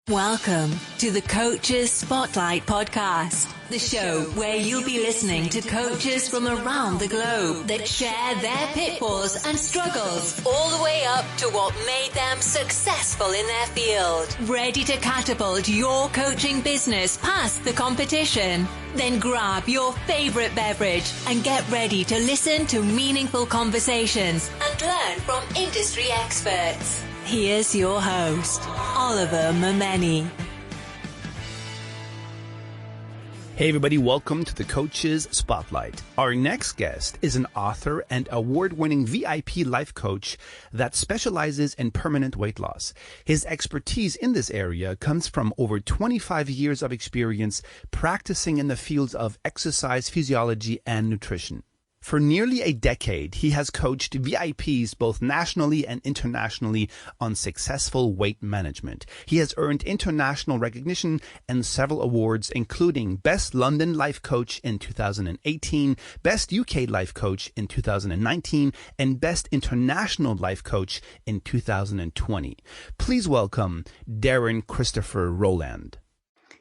Welcome to the Coaches Spotlight Podcast, the show where you'll be listening to coaches from around the globe that share their pitfalls and struggles all the way up to what made them successful in their field. Ready to catapult your coaching business past the competition? Then grab your favorite beverage and get ready to listen to meaningful conversations and learn from industry experts. Here's your host, Oliver Momeni. Hey everybody, welcome to the Coaches Spotlight. Our next guest is an author and award-winning VIP life coach that specializes in permanent weight loss. His expertise in this area comes from over 25 years of experience practicing in the fields of exercise, physiology, and nutrition. For nearly a decade, he has coached VIPs both nationally and internationally on successful weight management. He has earned international recognition and several awards, including Best London Life Coach in 2018, Best UK Life Coach in 2019, and Best International Life Coach in 2020. Please welcome Darren Christopher Rowland.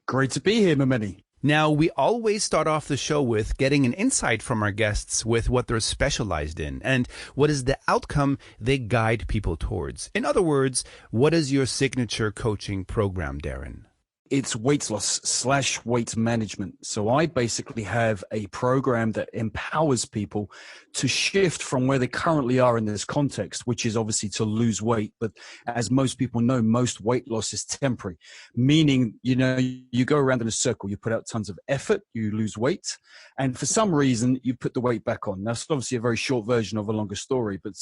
Great to be here, Momeni. Now, we always start off the show with getting an insight from our guests with what they're specialized in and what is the outcome they guide people towards. In other words, what is your signature coaching program, Darren? It's weight loss / weight management. So I basically have a program that empowers people to shift from where they currently are in this context, which is obviously to lose weight. But as most people know, most weight loss is temporary, meaning, you go around in a circle, you put out tons of effort, you lose weight, and for some reason you put the weight back on. That's obviously a very short version of a longer story, but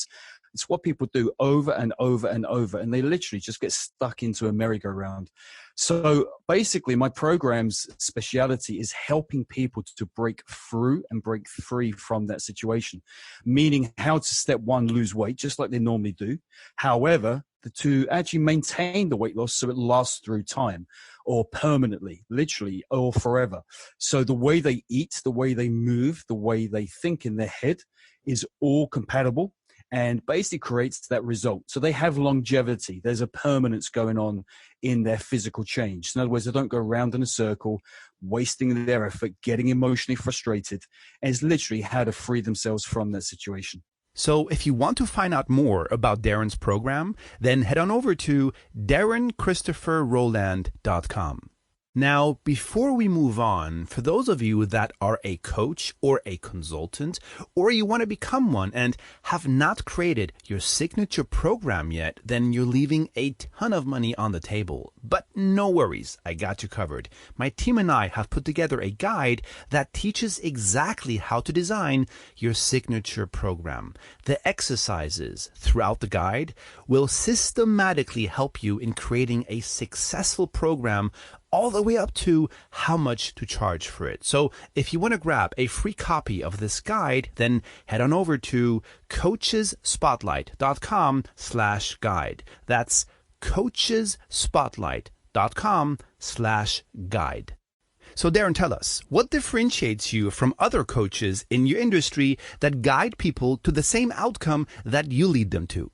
it's what people do over and over and over, and they literally just get stuck into a merry-go-round. So basically, my program's speciality is helping people to break through and break free from that situation, meaning how to, step one, lose weight, just like they normally do. However, to actually maintain the weight loss so it lasts through time or permanently, literally, or forever. So the way they eat, the way they move, the way they think in their head is all compatible and basically creates that result. So they have longevity. There's a permanence going on in their physical change. In other words, they don't go around in a circle, wasting their effort, getting emotionally frustrated. And it's literally how to free themselves from that situation. So if you want to find out more about Darren's program, then head on over to DarrenChristopherRowland.com. Now, before we move on, for those of you that are a coach or a consultant, or you want to become one and have not created your signature program yet, then you're leaving a ton of money on the table. But no worries, I got you covered. My team and I have put together a guide that teaches exactly how to design your signature program. The exercises throughout the guide will systematically help you in creating a successful program all the way up to how much to charge for it. So if you want to grab a free copy of this guide, then head on over to coachesspotlight.com/guide. That's coachesspotlight.com/guide. So Darren, tell us, what differentiates you from other coaches in your industry that guide people to the same outcome that you lead them to?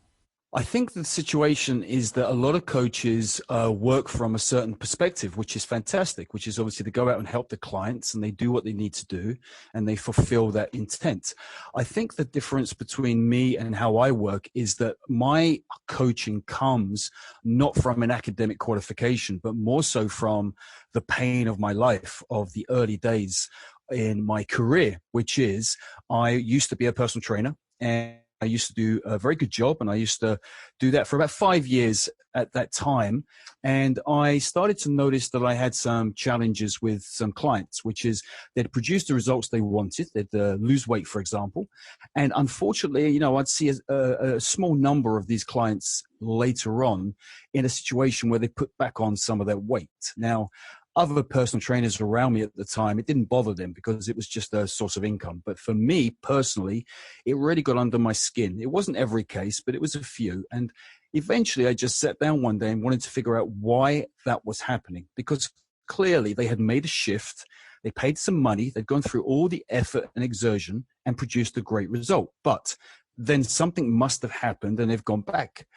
I think the situation is that a lot of coaches work from a certain perspective, which is fantastic, which is obviously to go out and help the clients, and they do what they need to do and they fulfill that intent. I think the difference between me and how I work is that my coaching comes not from an academic qualification, but more so from the pain of my life, of the early days in my career, which is I used to be a personal trainer, and I used to do a very good job, and I used to do that for about 5 years at that time. And I started to notice that I had some challenges with some clients, which is they'd produce the results they wanted. They'd lose weight, for example. And unfortunately, I'd see a small number of these clients later on in a situation where they put back on some of their weight. Now, other personal trainers around me at the time, it didn't bother them because it was just a source of income. But for me personally, it really got under my skin. It wasn't every case, but it was a few. And eventually I just sat down one day and wanted to figure out why that was happening, because clearly they had made a shift. They paid some money. They'd gone through all the effort and exertion and produced a great result. But then something must have happened and they've gone back.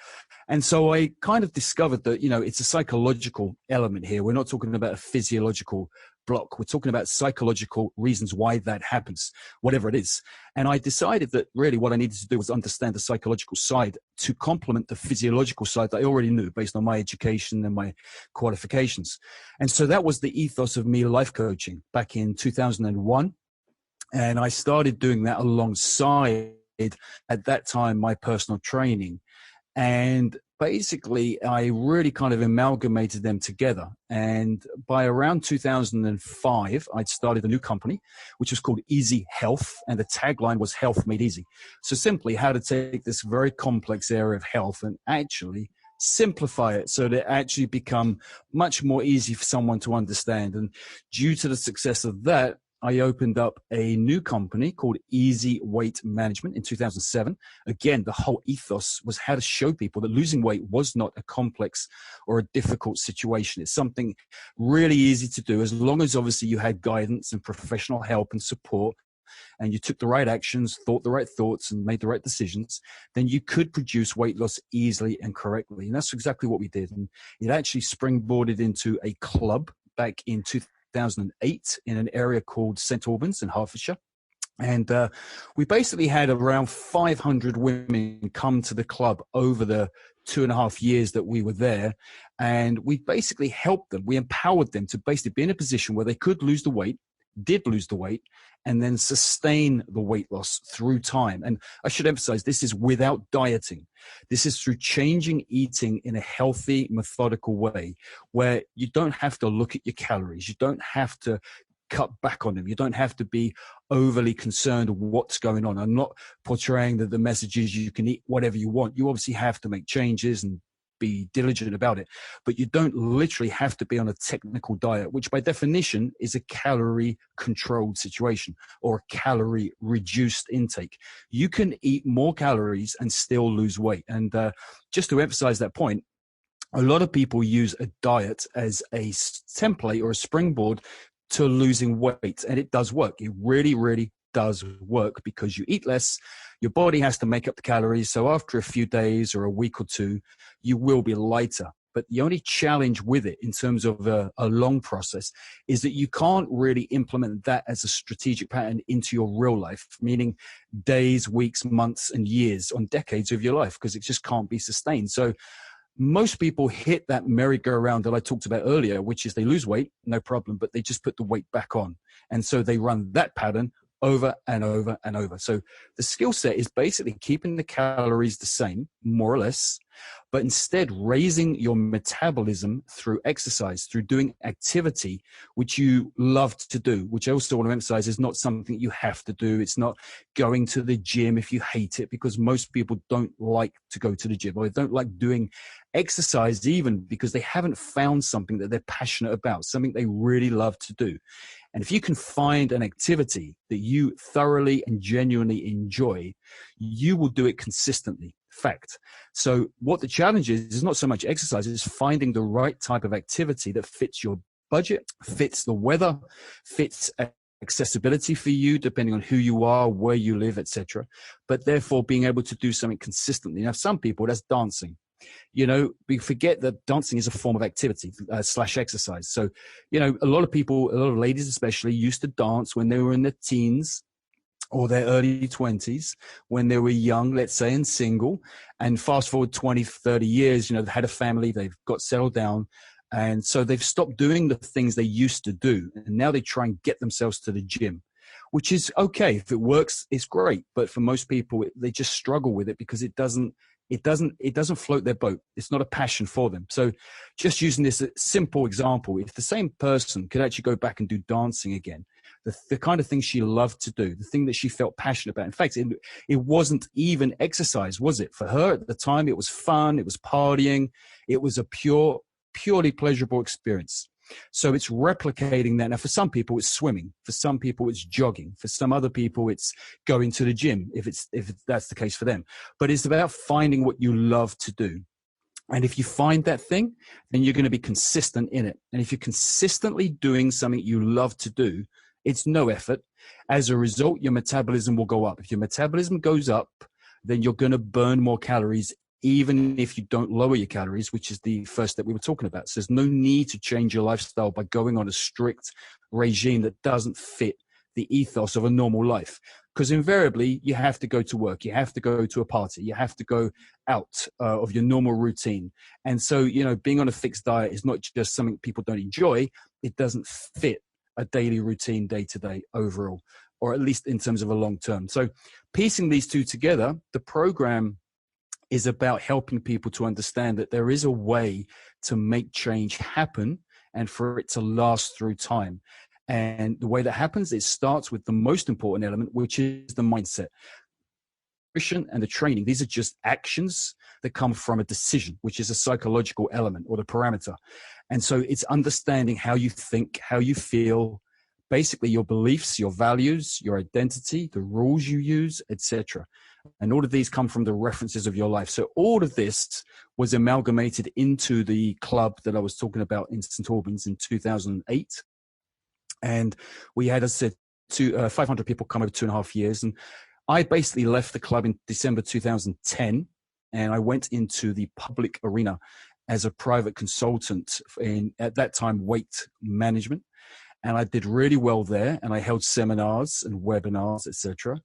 And so I kind of discovered that, it's a psychological element here. We're not talking about a physiological block. We're talking about psychological reasons why that happens, whatever it is. And I decided that really what I needed to do was understand the psychological side to complement the physiological side that I already knew based on my education and my qualifications. And so that was the ethos of me life coaching back in 2001. And I started doing that alongside, at that time, my personal training. And basically, I really kind of amalgamated them together. And by around 2005, I'd started a new company, which was called Easy Health. And the tagline was Health Made Easy. So simply how to take this very complex area of health and actually simplify it so that it actually become much more easy for someone to understand. And due to the success of that, I opened up a new company called Easy Weight Management in 2007. Again, the whole ethos was how to show people that losing weight was not a complex or a difficult situation. It's something really easy to do as long as obviously you had guidance and professional help and support, and you took the right actions, thought the right thoughts, and made the right decisions, then you could produce weight loss easily and correctly. And that's exactly what we did. And it actually springboarded into a club back in 2008 in an area called St. Albans in Hertfordshire. And we basically had around 500 women come to the club over the 2.5 years that we were there. And we basically helped them. We empowered them to basically be in a position where they could lose the weight, did lose the weight, and then sustain the weight loss through time. And I should emphasize, this is without dieting. This is through changing eating in a healthy, methodical way where you don't have to look at your calories. You don't have to cut back on them. You don't have to be overly concerned with what's going on. I'm not portraying that the message is you can eat whatever you want. You obviously have to make changes and be diligent about it, but you don't literally have to be on a technical diet, which by definition is a calorie controlled situation or a calorie reduced intake. You can eat more calories and still lose weight. And just to emphasize that point, a lot of people use a diet as a template or a springboard to losing weight, and it does work. It really, really does work because you eat less, your body has to make up the calories. So after a few days or a week or two, you will be lighter. But the only challenge with it in terms of a long process is that you can't really implement that as a strategic pattern into your real life, meaning days, weeks, months, and years on decades of your life, because it just can't be sustained. So most people hit that merry-go-round that I talked about earlier, which is they lose weight, no problem, but they just put the weight back on. And so they run that pattern over and over and over. So the skill set is basically keeping the calories the same, more or less, but instead raising your metabolism through exercise, through doing activity, which you love to do, which I also want to emphasize is not something you have to do. It's not going to the gym if you hate it, because most people don't like to go to the gym, or they don't like doing exercise even because they haven't found something that they're passionate about, something they really love to do. And if you can find an activity that you thoroughly and genuinely enjoy, you will do it consistently. Fact. So what the challenge is not so much exercise, it's finding the right type of activity that fits your budget, fits the weather, fits accessibility for you, depending on who you are, where you live, etc. But therefore being able to do something consistently. Now, some people, that's dancing. You know, we forget that dancing is a form of activity / exercise. So, you know, a lot of people, a lot of ladies especially, used to dance when they were in their teens or their early 20s, when they were young, let's say, and single. And fast forward 20, 30 years, you know, they've had a family, they've got settled down. And so they've stopped doing the things they used to do. And now they try and get themselves to the gym, which is okay. If it works, it's great. But for most people, they just struggle with it because it doesn't float their boat. It's not a passion for them. So just using this simple example, if the same person could actually go back and do dancing again, the kind of thing she loved to do, the thing that she felt passionate about. In fact, it wasn't even exercise, was it? For her at the time, it was fun, it was partying, it was a purely pleasurable experience. So it's replicating that. Now, for some people, it's swimming. For some people, it's jogging. For some other people, it's going to the gym, if that's the case for them. But it's about finding what you love to do. And if you find that thing, then you're going to be consistent in it. And if you're consistently doing something you love to do, it's no effort. As a result, your metabolism will go up. If your metabolism goes up, then you're going to burn more calories, even if you don't lower your calories, which is the first step we were talking about. So there's no need to change your lifestyle by going on a strict regime that doesn't fit the ethos of a normal life. Because invariably, you have to go to work, you have to go to a party, you have to go out of your normal routine. And so, being on a fixed diet is not just something people don't enjoy, it doesn't fit a daily routine day to day overall, or at least in terms of a long term. So piecing these two together, the program is about helping people to understand that there is a way to make change happen and for it to last through time. And the way that happens, it starts with the most important element, which is the mindset. And the training, these are just actions that come from a decision, which is a psychological element or the parameter. And so it's understanding how you think, how you feel, basically your beliefs, your values, your identity, the rules you use, etc. And all of these come from the references of your life. So all of this was amalgamated into the club that I was talking about in St. Albans in 2008. And we had, as I said, 500 people come over 2.5 years. And I basically left the club in December 2010, and I went into the public arena as a private consultant in, at that time, weight management. And I did really well there, and I held seminars and webinars, etc.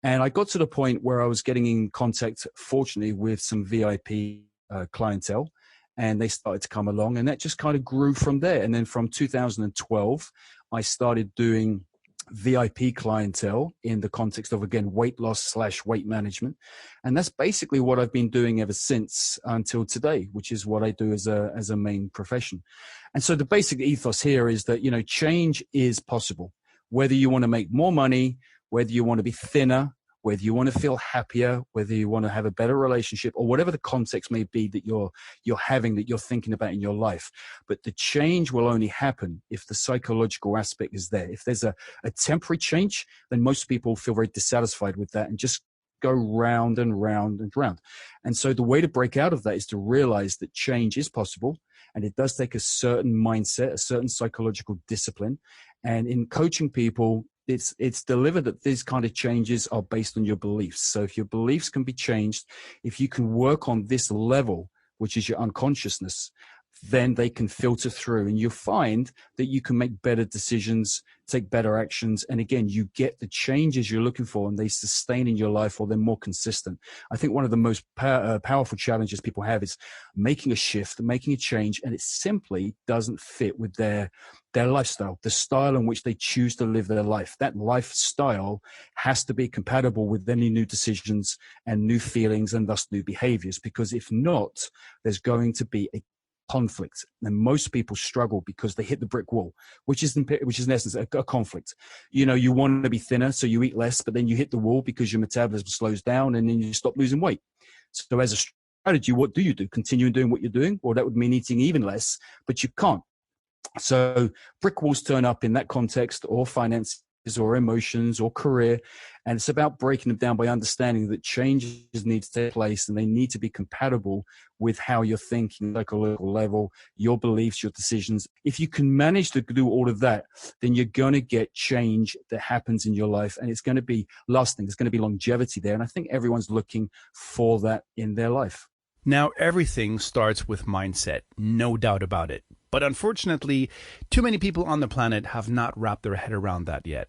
And I got to the point where I was getting in contact, fortunately, with some VIP clientele, and they started to come along, and that just kind of grew from there. And then from 2012, I started doing VIP clientele in the context of, again, weight loss / weight management. And that's basically what I've been doing ever since until today, which is what I do as a main profession. And so the basic ethos here is that, change is possible. Whether you want to make more money, whether you want to be thinner, whether you want to feel happier, whether you want to have a better relationship, or whatever the context may be that you're having, that you're thinking about in your life. But the change will only happen if the psychological aspect is there. If there's a temporary change, then most people feel very dissatisfied with that and just go round and round and round. And so the way to break out of that is to realize that change is possible, and it does take a certain mindset, a certain psychological discipline. And in coaching people, it's delivered that these kind of changes are based on your beliefs. So if your beliefs can be changed, if you can work on this level, which is your unconsciousness, then they can filter through, and you'll find that you can make better decisions, take better actions. And again, you get the changes you're looking for, and they sustain in your life, or they're more consistent. I think one of the most powerful challenges people have is making a shift, making a change, and it simply doesn't fit with their lifestyle, the style in which they choose to live their life. That lifestyle has to be compatible with any new decisions and new feelings, and thus new behaviors, because if not, there's going to be a conflict. And most people struggle because they hit the brick wall, which is in essence a conflict. You want to be thinner, so you eat less, but then you hit the wall because your metabolism slows down, and then you stop losing weight. So as a strategy, what do? Continue doing what you're doing? Or that would mean eating even less, but you can't. So brick walls turn up in that context, or finances, or emotions, or career. And it's about breaking them down by understanding that changes need to take place, and they need to be compatible with how you're thinking, psychological level, your beliefs, your decisions. If you can manage to do all of that, then you're going to get change that happens in your life, and it's going to be lasting. There's going to be longevity there. And I think everyone's looking for that in their life. Now, everything starts with mindset, no doubt about it. But unfortunately, too many people on the planet have not wrapped their head around that yet.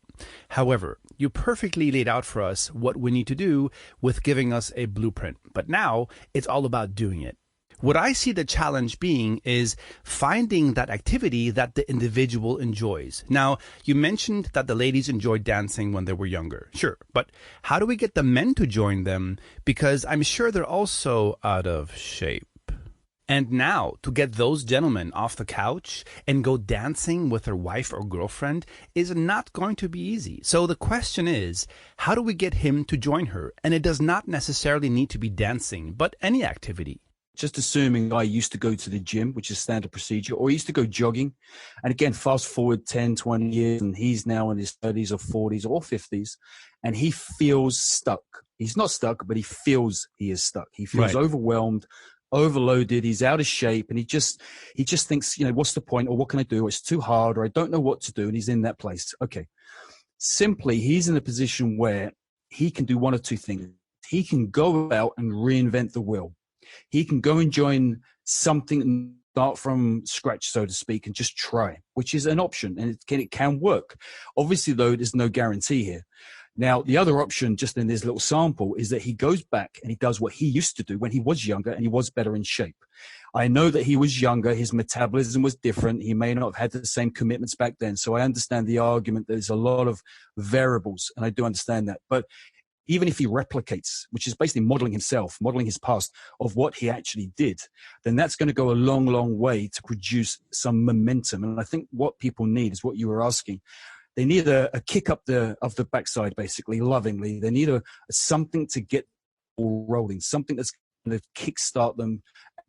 However, you perfectly laid out for us what we need to do with giving us a blueprint. But now it's all about doing it. What I see the challenge being is finding that activity that the individual enjoys. Now, you mentioned that the ladies enjoyed dancing when they were younger. Sure, but how do we get the men to join them? Because I'm sure they're also out of shape. And now, to get those gentlemen off the couch and go dancing with their wife or girlfriend is not going to be easy. So the question is, how do we get him to join her? And it does not necessarily need to be dancing, but any activity. Just assuming I used to go to the gym, which is standard procedure, or used to go jogging. And again, fast forward 10, 20 years, and he's now in his 30s or 40s or 50s, and he feels stuck. He's not stuck, but he feels he is stuck. He feels overwhelmed, overloaded, he's out of shape, and he just thinks, what's the point, or what can I do? It's too hard, or I don't know what to do, and he's in that place. Okay. Simply, he's in a position where he can do one of two things. he can go out and reinvent the wheel. He can go and join something and start from scratch, so to speak, and just try, which is an option, and it can work. Obviously, though, there's no guarantee here. Now, the other option, just in this little sample, is that he goes back and he does what he used to do when he was younger and he was better in shape. I know that he was younger, his metabolism was different, he may not have had the same commitments back then, so I understand the argument. There's a lot of variables, and I do understand that. But even if he replicates, which is basically modeling himself, modeling his past of what he actually did, then that's going to go a long, long way to produce some momentum. And I think what people need is what you were asking. They need a kick up of the backside, basically, lovingly. They need something to get rolling, something that's going to kickstart them,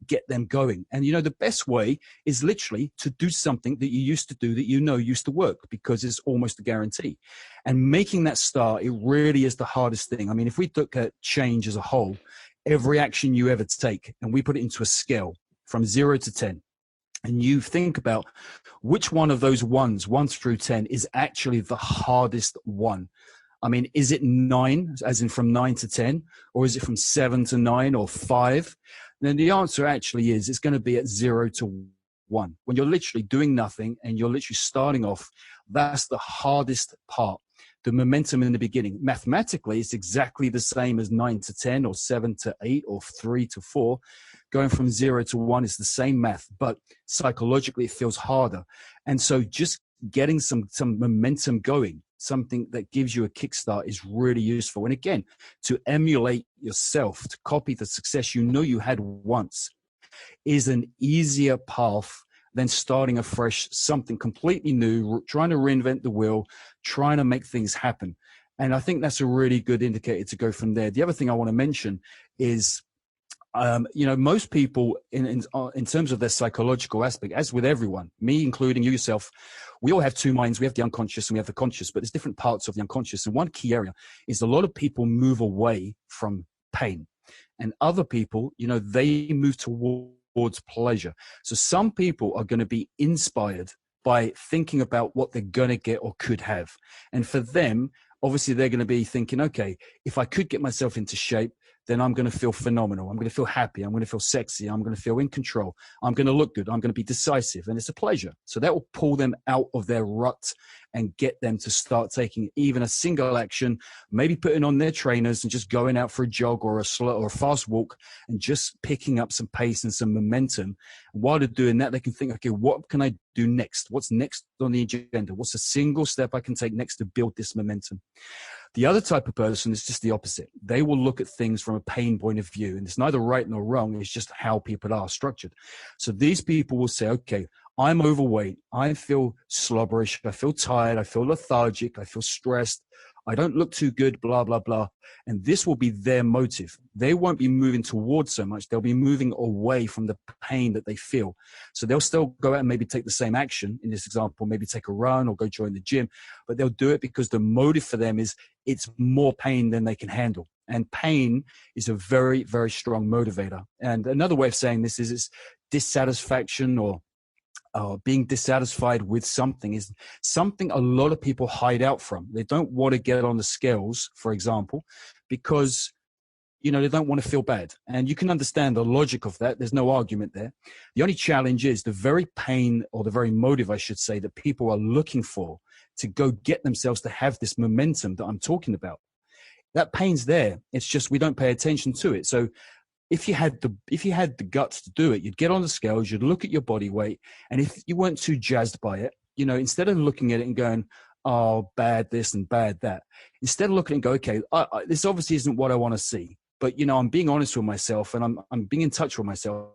get them going. And, you know, the best way is literally to do something that you used to do that you know used to work, because it's almost a guarantee. And making that start, it really is the hardest thing. I mean, if we look at change as a whole, every action you ever take, and we put it into a scale from 0 to 10, and you think about which one of those ones, 1 through 10, is actually the hardest one. I mean, is it 9, as in from 9 to 10, or is it from 7 to 9 or 5? Then the answer actually is it's going to be at 0 to 1. When you're literally doing nothing and you're literally starting off, that's the hardest part. The momentum in the beginning. Mathematically, it's exactly the same as 9 to 10 or 7 to 8 or 3 to 4. Going from 0 to 1 is the same math, but psychologically it feels harder. And so just getting some momentum going, something that gives you a kickstart, is really useful. And again, to emulate yourself, to copy the success you know you had once, is an easier path than starting afresh, something completely new, trying to reinvent the wheel, trying to make things happen. And I think that's a really good indicator to go from there. The other thing I want to mention is, you know, most people in terms of their psychological aspect, as with everyone, me including you yourself, we all have two minds. We have the unconscious and we have the conscious, but there's different parts of the unconscious. And one key area is a lot of people move away from pain, and other people, you know, they move towards pleasure. So some people are going to be inspired by thinking about what they're going to get or could have. And for them, obviously, they're going to be thinking, okay, if I could get myself into shape, then I'm going to feel phenomenal. I'm going to feel happy. I'm going to feel sexy. I'm going to feel in control. I'm going to look good. I'm going to be decisive. And it's a pleasure. So that will pull them out of their rut and get them to start taking even a single action, maybe putting on their trainers and just going out for a jog or a slow or a fast walk and just picking up some pace and some momentum. And while they're doing that, they can think, okay, what can I do next? What's next on the agenda? What's a single step I can take next to build this momentum? The other type of person is just the opposite. They will look at things from a pain point of view, and it's neither right nor wrong. It's just how people are structured. So these people will say, okay, I'm overweight. I feel slobberish. I feel tired. I feel lethargic. I feel stressed. I don't look too good, blah, blah, blah. And this will be their motive. They won't be moving towards so much. They'll be moving away from the pain that they feel. So they'll still go out and maybe take the same action. In this example, maybe take a run or go join the gym, but they'll do it because the motive for them is it's more pain than they can handle. And pain is a very, very strong motivator. And another way of saying this is it's dissatisfaction or being dissatisfied with something is something a lot of people hide out from. They don't want to get on the scales, for example, because, you know, they don't want to feel bad. And you can understand the logic of that. There's no argument there. The only challenge is the very pain, or the very motive, I should say, that people are looking for to go get themselves to have this momentum that I'm talking about. That pain's there. It's just we don't pay attention to it. So if you had the guts to do it, you'd get on the scales, you'd look at your body weight, and if you weren't too jazzed by it, you know, instead of looking at it and going, oh, bad this and bad that, instead of looking and go, okay, this obviously isn't what I want to see, but, you know, I'm being honest with myself and I'm being in touch with myself.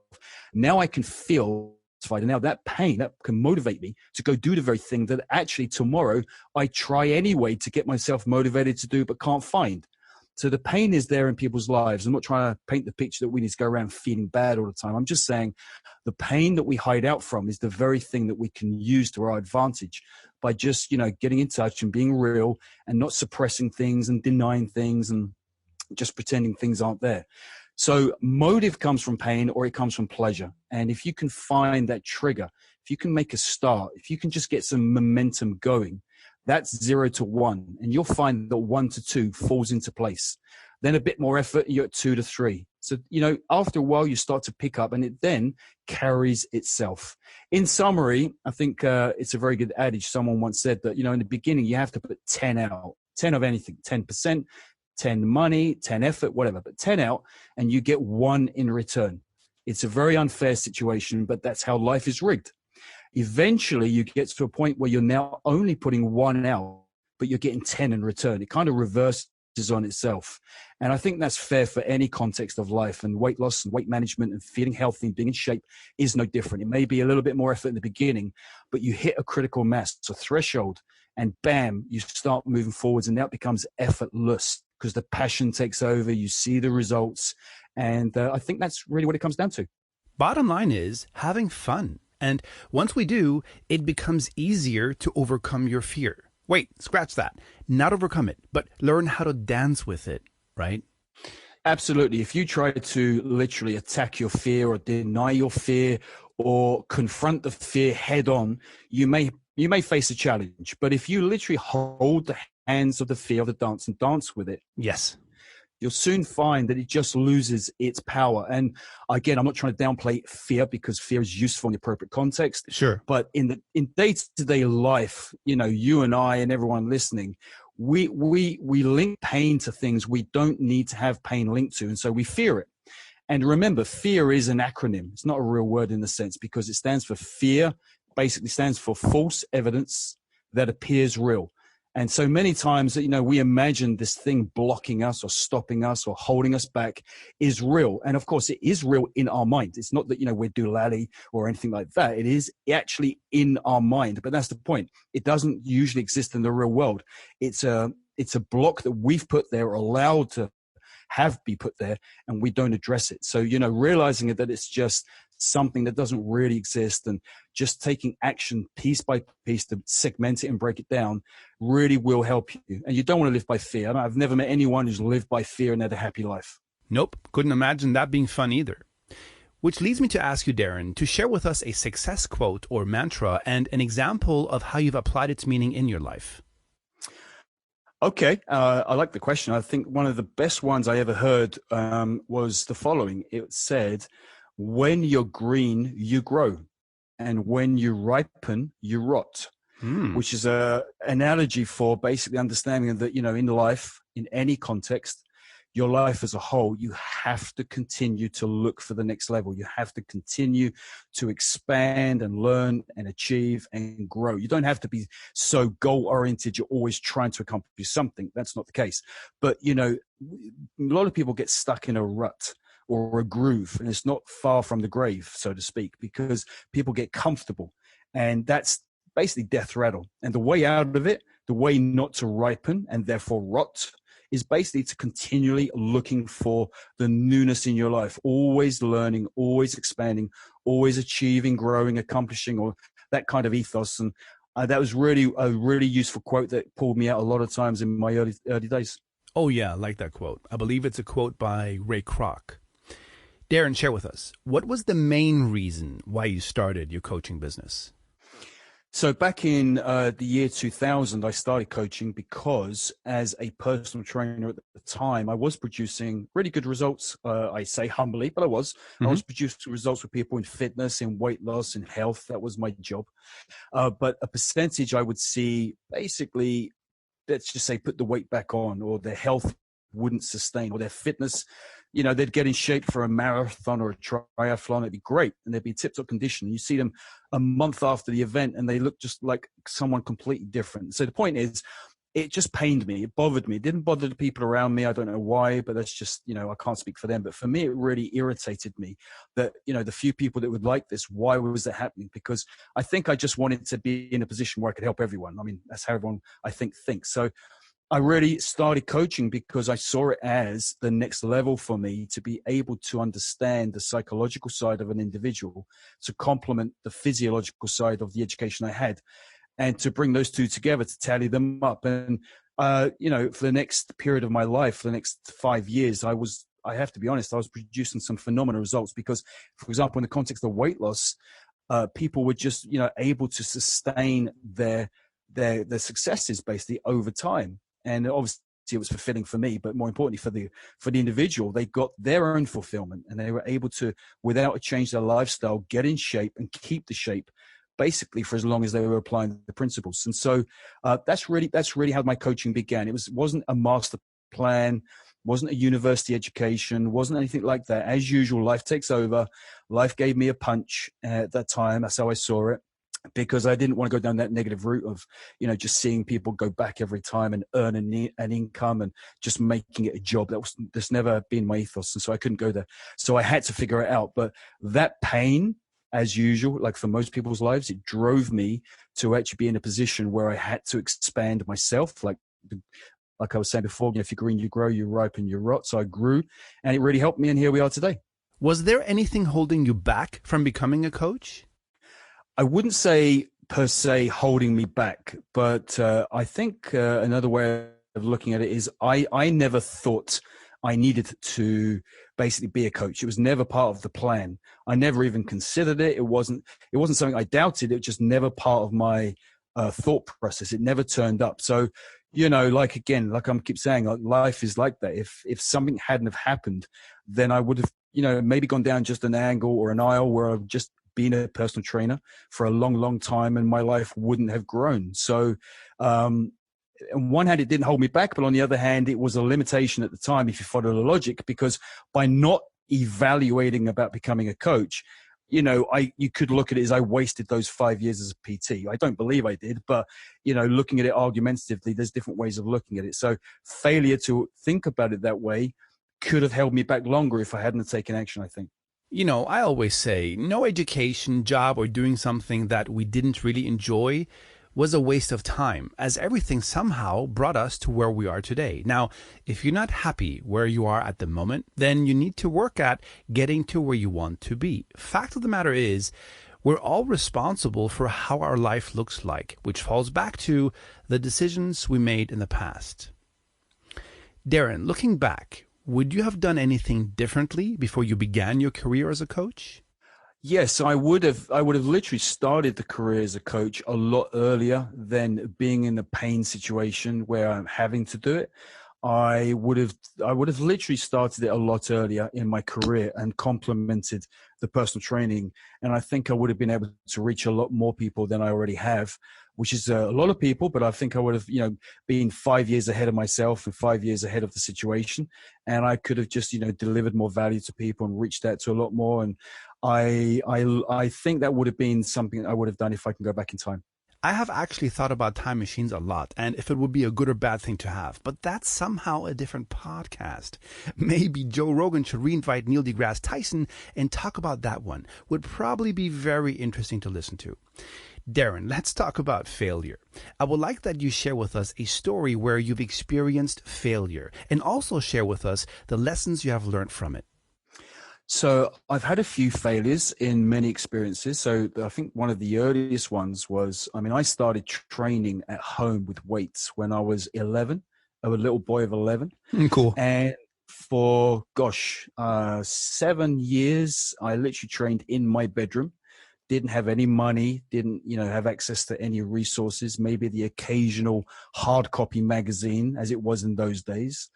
Now I can feel satisfied, and now that pain, that can motivate me to go do the very thing that actually tomorrow I try anyway to get myself motivated to do, but can't find. So the pain is there in people's lives. I'm not trying to paint the picture that we need to go around feeling bad all the time. I'm just saying the pain that we hide out from is the very thing that we can use to our advantage by just, you know, getting in touch and being real and not suppressing things and denying things and just pretending things aren't there. So motive comes from pain or it comes from pleasure. And if you can find that trigger, if you can make a start, if you can just get some momentum going, that's 0 to 1, and you'll find that 1 to 2 falls into place. Then a bit more effort, you're at 2 to 3. So, after a while, you start to pick up, and it then carries itself. In summary, I think it's a very good adage. Someone once said that, in the beginning, you have to put 10 out, 10 of anything, 10%, 10 money, 10 effort, whatever, but 10 out, and you get 1 in return. It's a very unfair situation, but that's how life is rigged. Eventually, you get to a point where you're now only putting 1 out, but you're getting 10 in return. It kind of reverses on itself. And I think that's fair for any context of life, and weight loss and weight management and feeling healthy and being in shape is no different. It may be a little bit more effort in the beginning, but you hit a critical mass, a threshold, and bam, you start moving forwards, and that becomes effortless because the passion takes over. You see the results. And I think that's really what it comes down to. Bottom line is having fun. And once we do, it becomes easier to overcome your fear. Wait, scratch that. Not overcome it, but learn how to dance with it, right? Absolutely. If you try to literally attack your fear or deny your fear or confront the fear head on, you may face a challenge. But if you literally hold the hands of the fear of the dance and dance with it, yes, you'll soon find that it just loses its power. And again, I'm not trying to downplay fear, because fear is useful in the appropriate context. Sure. But in day-to-day life, you and I and everyone listening, we link pain to things we don't need to have pain linked to. And so we fear it. And remember, fear is an acronym. It's not a real word in the sense, because it stands for fear, basically stands for false evidence that appears real. And so many times, we imagine this thing blocking us or stopping us or holding us back is real. And of course, it is real in our mind. It's not that, we're doolally or anything like that. It is actually in our mind. But that's the point. It doesn't usually exist in the real world. It's a block that we've put there, or allowed to be put there, and we don't address it. So, realizing that it's just something that doesn't really exist, and just taking action piece by piece to segment it and break it down really will help you. And you don't want to live by fear. I've never met anyone who's lived by fear and had a happy life. Nope. Couldn't imagine that being fun either. Which leads me to ask you, Darren, to share with us a success quote or mantra and an example of how you've applied its meaning in your life. Okay, I like the question. I think one of the best ones I ever heard was the following. It said, "When you're green, you grow. And when you ripen, you rot," which is an analogy for basically understanding that, in life, in any context, your life as a whole, you have to continue to look for the next level. You have to continue to expand and learn and achieve and grow. You don't have to be so goal-oriented. You're always trying to accomplish something. That's not the case. But, a lot of people get stuck in a rut or a groove, and it's not far from the grave, so to speak, because people get comfortable, and that's basically death rattle. And the way out of it, the way not to ripen and therefore rot, is basically to continually looking for the newness in your life, always learning, always expanding, always achieving, growing, accomplishing, or that kind of ethos. And that was really a really useful quote that pulled me out a lot of times in my early days. Oh yeah, I like that quote. I believe it's a quote by Kroc. Darren, share with us, what was the main reason why you started your coaching business? So back in the year 2000, I started coaching because as a personal trainer at the time, I was producing really good results. I say humbly, but I was producing results with people in fitness, in weight loss, in health. That was my job. But a percentage I would see basically, let's just say, put the weight back on, or their health wouldn't sustain, or their fitness, they'd get in shape for a marathon or a triathlon. It'd be great, and they'd be in tip-top condition. You see them a month after the event, and they look just like someone completely different. So the point is, it just pained me. It bothered me. It didn't bother the people around me. I don't know why, but that's just, I can't speak for them. But for me, it really irritated me that, the few people that would like this, why was it happening? Because I think I just wanted to be in a position where I could help everyone. I mean, that's how everyone, I think, thinks. So I really started coaching because I saw it as the next level for me to be able to understand the psychological side of an individual, to complement the physiological side of the education I had, and to bring those two together, to tally them up. And, for the next period of my life, for the next 5 years, I have to be honest, I was producing some phenomenal results because, for example, in the context of weight loss, people were just, able to sustain their successes basically over time. And obviously it was fulfilling for me, but more importantly for the individual, they got their own fulfillment, and they were able to, without a change their lifestyle, get in shape and keep the shape basically for as long as they were applying the principles. And so that's really how my coaching began. It wasn't a master plan, wasn't a university education, wasn't anything like that. As usual, life takes over. Life gave me a punch at that time. That's how I saw it, because I didn't want to go down that negative route of, just seeing people go back every time and earn an income and just making it a job. That's never been my ethos. And so I couldn't go there. So I had to figure it out. But that pain, as usual, like for most people's lives, it drove me to actually be in a position where I had to expand myself. Like I was saying before, if you're green, you grow, you ripen, you rot. So I grew, and it really helped me. And here we are today. Was there anything holding you back from becoming a coach? I wouldn't say per se holding me back, but I think another way of looking at it is I never thought I needed to basically be a coach. It was never part of the plan. I never even considered it. It wasn't something I doubted. It was just never part of my thought process. It never turned up. So, like I keep saying, life is like that. If something hadn't have happened, then I would have, maybe gone down just an angle or an aisle where I've just been a personal trainer for a long, long time, and my life wouldn't have grown. So, on one hand, it didn't hold me back, but on the other hand, it was a limitation at the time, if you follow the logic, because by not evaluating about becoming a coach, you could look at it as I wasted those 5 years as a PT. I don't believe I did, but, looking at it argumentatively, there's different ways of looking at it. So failure to think about it that way could have held me back longer if I hadn't taken action, I think. I always say no education, job, or doing something that we didn't really enjoy was a waste of time, as everything somehow brought us to where we are today. Now, if you're not happy where you are at the moment, then you need to work at getting to where you want to be. Fact of the matter is, we're all responsible for how our life looks like, which falls back to the decisions we made in the past. Darren, looking back, would you have done anything differently before you began your career as a coach? Yes, I would have literally started the career as a coach a lot earlier than being in the pain situation where I'm having to do it. I would have literally started it a lot earlier in my career and complemented the personal training. And I think I would have been able to reach a lot more people than I already have, which is a lot of people, but I think I would have, been 5 years ahead of myself and 5 years ahead of the situation. And I could have just, delivered more value to people and reached out to a lot more. And I think that would have been something I would have done if I can go back in time. I have actually thought about time machines a lot and if it would be a good or bad thing to have, but that's somehow a different podcast. Maybe Joe Rogan should reinvite Neil deGrasse Tyson and talk about that one. Would probably be very interesting to listen to. Darren, let's talk about failure. I would like that you share with us a story where you've experienced failure and also share with us the lessons you have learned from it. So I've had a few failures in many experiences. So I think one of the earliest ones was, I started training at home with weights when I was 11, a little boy of 11. Cool. And for, 7 years, I literally trained in my bedroom. Didn't have any money, didn't, have access to any resources, maybe the occasional hard copy magazine as it was in those days.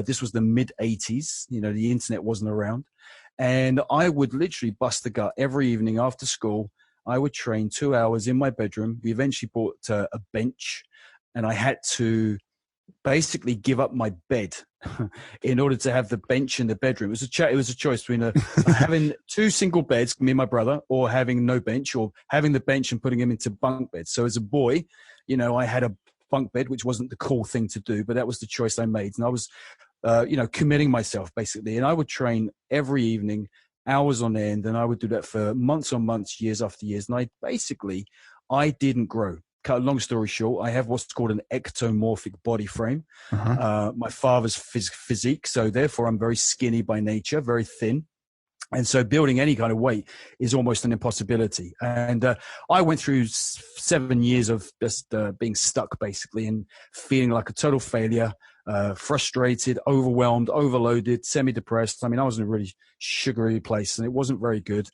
This was the mid 80s, the internet wasn't around. And I would literally bust the gut every evening after school. I would train 2 hours in my bedroom. We eventually bought a bench, and I had to basically give up my bed in order to have the bench in the bedroom. It was a choice between having 2 single beds, me and my brother, or having no bench, or having the bench and putting him into bunk beds. So as a boy, I had a bunk bed, which wasn't the cool thing to do, but that was the choice I made. And I was committing myself basically. And I would train every evening, hours on end. And I would do that for months on months, years after years. And I didn't grow. Cut a long story short, I have what's called an ectomorphic body frame. My father's physique. So therefore I'm very skinny by nature, very thin. And so building any kind of weight is almost an impossibility. And I went through 7 years of just being stuck basically and feeling like a total failure, frustrated, overwhelmed, overloaded, semi-depressed. I was in a really sugary place and it wasn't very good.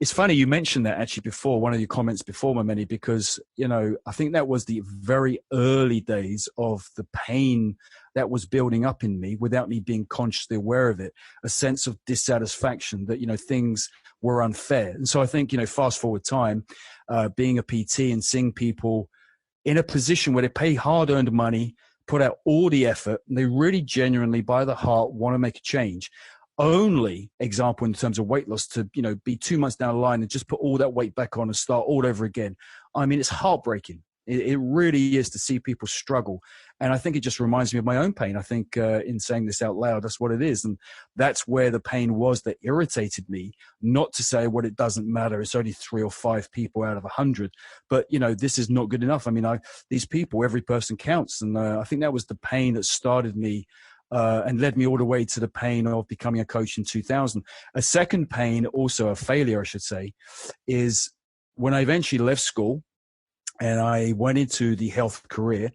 It's funny you mentioned that actually before, one of your comments before, Momeni, because, I think that was the very early days of the pain that was building up in me without me being consciously aware of it, a sense of dissatisfaction that, things were unfair. And so I think, fast forward time, being a PT and seeing people in a position where they pay hard-earned money, put out all the effort, and they really genuinely, by the heart, want to make a change. Only example in terms of weight loss to, be 2 months down the line and just put all that weight back on and start all over again. I mean, it's heartbreaking. It really is to see people struggle. And I think it just reminds me of my own pain. I think in saying this out loud, that's what it is. And that's where the pain was that irritated me, not to say what it doesn't matter. It's only 3 or 5 people out of 100. But, this is not good enough. I mean, these people, every person counts. And I think that was the pain that started me and led me all the way to the pain of becoming a coach in 2000. A second pain, also a failure, I should say, is when I eventually left school and I went into the health career.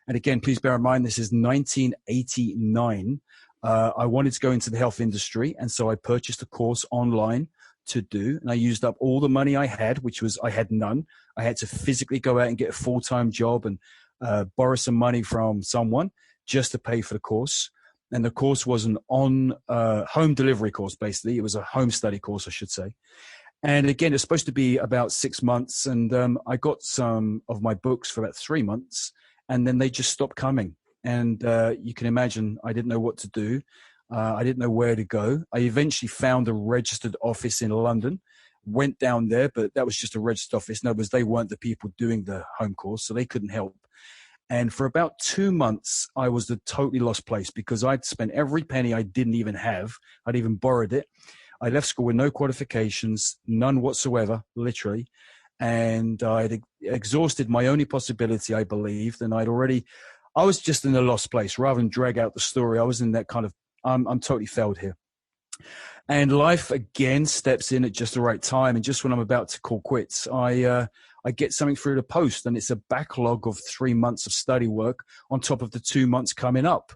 And again, please bear in mind, this is 1989. I wanted to go into the health industry. And so I purchased a course online to do. And I used up all the money I had, which was, I had none. I had to physically go out and get a full-time job and borrow some money from someone just to pay for the course. And the course was an home delivery course, basically. It was a home study course, I should say. And again, it's supposed to be about 6 months. And I got some of my books for about 3 months, and then they just stopped coming. And you can imagine I didn't know what to do. I didn't know where to go. I eventually found a registered office in London, went down there, but that was just a registered office. In other words, they weren't the people doing the home course, so they couldn't help. And for about 2 months, I was the totally lost place because I'd spent every penny I didn't even have. I'd even borrowed it. I left school with no qualifications, none whatsoever, literally. And I'd exhausted my only possibility, I believed. And I was just in a lost place. Rather than drag out the story, I was in that kind of, I'm totally failed here. And life again steps in at just the right time. And just when I'm about to call quits, I get something through the post, and it's a backlog of 3 months of study work on top of the 2 months coming up.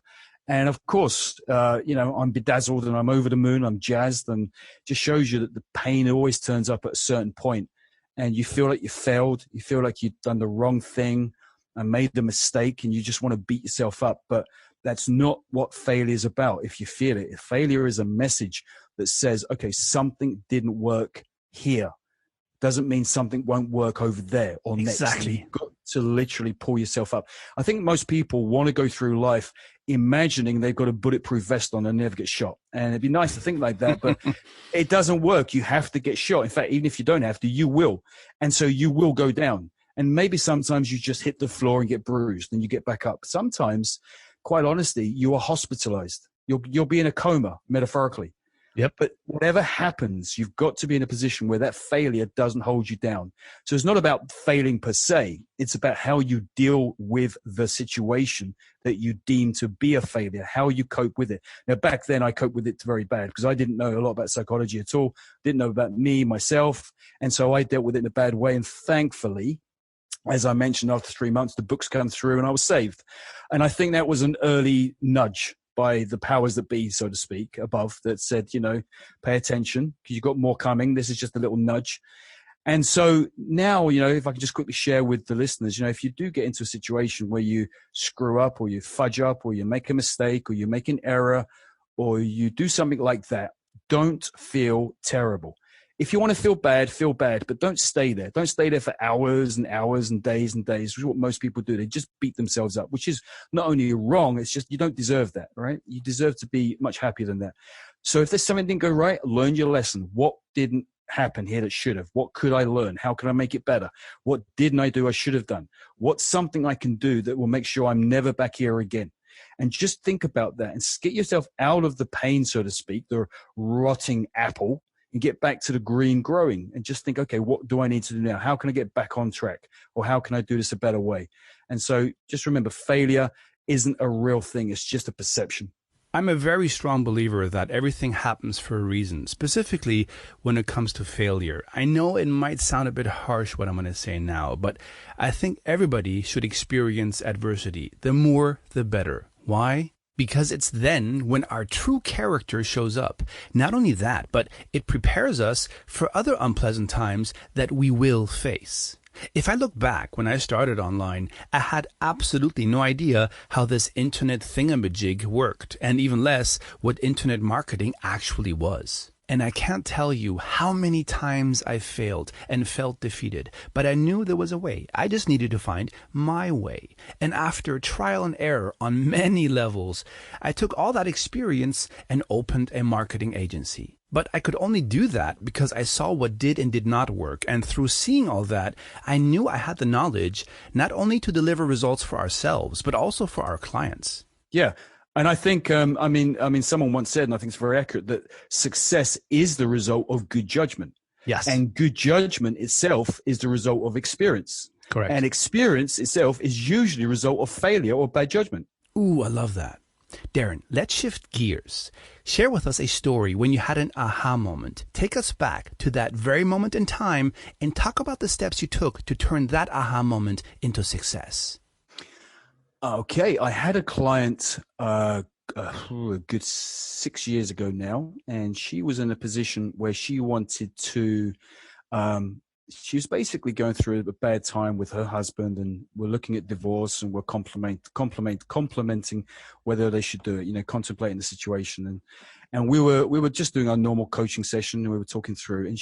And of course, I'm bedazzled and I'm over the moon, I'm jazzed, and just shows you that the pain always turns up at a certain point, and you feel like you failed. You feel like you've done the wrong thing and made the mistake, and you just want to beat yourself up. But that's not what failure is about. If you feel it, failure is a message that says, okay, something didn't work here. Doesn't mean something won't work over there or next. Exactly. You've got to literally pull yourself up. I think most people want to go through life imagining they've got a bulletproof vest on and never get shot. And it'd be nice to think like that, but it doesn't work. You have to get shot. In fact, even if you don't have to, you will. And so you will go down. And maybe sometimes you just hit the floor and get bruised and you get back up. Sometimes, quite honestly, you are hospitalized. You'll be in a coma, metaphorically. Yep. But whatever happens, you've got to be in a position where that failure doesn't hold you down. So it's not about failing per se. It's about how you deal with the situation that you deem to be a failure, how you cope with it. Now, back then, I coped with it very bad because I didn't know a lot about psychology at all, didn't know about me, myself. And so I dealt with it in a bad way. And thankfully, as I mentioned, after 3 months, the books came through and I was saved. And I think that was an early nudge by the powers that be, so to speak, above, that said, pay attention because you've got more coming. This is just a little nudge. And so now, if I could just quickly share with the listeners, if you do get into a situation where you screw up or you fudge up or you make a mistake or you make an error or you do something like that, don't feel terrible. If you want to feel bad, but don't stay there. Don't stay there for hours and hours and days, which is what most people do. They just beat themselves up, which is not only wrong, it's just you don't deserve that, right? You deserve to be much happier than that. So if there's something didn't go right, learn your lesson. What didn't happen here that should have? What could I learn? How can I make it better? What didn't I do I should have done? What's something I can do that will make sure I'm never back here again? And just think about that and get yourself out of the pain, so to speak, the rotting apple, and get back to the green growing and just think, okay, what do I need to do now? How can I get back on track? Or how can I do this a better way? And so just remember, failure isn't a real thing. It's just a perception. I'm a very strong believer that everything happens for a reason, specifically when it comes to failure. I know it might sound a bit harsh what I'm going to say now, but I think everybody should experience adversity. The more, the better. Why? Because it's then when our true character shows up. Not only that, but it prepares us for other unpleasant times that we will face. If I look back when I started online, I had absolutely no idea how this internet thingamajig worked, and even less what internet marketing actually was. And I can't tell you how many times I failed and felt defeated, but I knew there was a way. I just needed to find my way. And after trial and error on many levels, I took all that experience and opened a marketing agency. But I could only do that because I saw what did and did not work. And through seeing all that, I knew I had the knowledge not only to deliver results for ourselves, but also for our clients. Yeah. And I think, I mean, someone once said, and I think it's very accurate, that success is the result of good judgment. Yes. And good judgment itself is the result of experience. Correct. And experience itself is usually a result of failure or bad judgment. Ooh, I love that. Darren, let's shift gears. Share with us a story when you had an aha moment. Take us back to that very moment in time and talk about the steps you took to turn that aha moment into success. Okay, I had a client a good 6 years ago now, and she was in a position where she wanted to she was basically going through a bad time with her husband, and we're looking at divorce, and we're complimenting whether they should do it, contemplating the situation. And we were just doing our normal coaching session, and we were talking through, and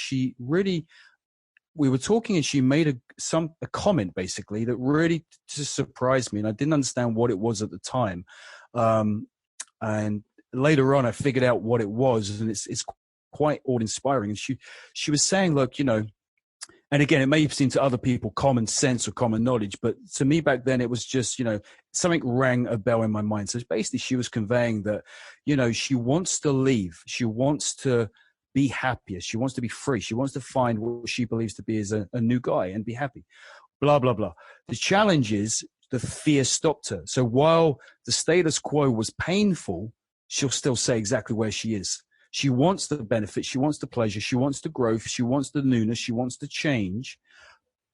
we were talking, and she made a comment basically that really just surprised me, and I didn't understand what it was at the time. And later on, I figured out what it was, and it's quite awe-inspiring. And she was saying, look, and again, it may seem to other people common sense or common knowledge, but to me back then, it was just, something rang a bell in my mind. So basically, she was conveying that, she wants to leave. She wants to be happier. She wants to be free. She wants to find what she believes to be as a new guy and be happy, blah, blah, blah. The challenge is the fear stopped her. So while the status quo was painful, she'll still say exactly where she is. She wants the benefit. She wants the pleasure. She wants the growth. She wants the newness. She wants the change.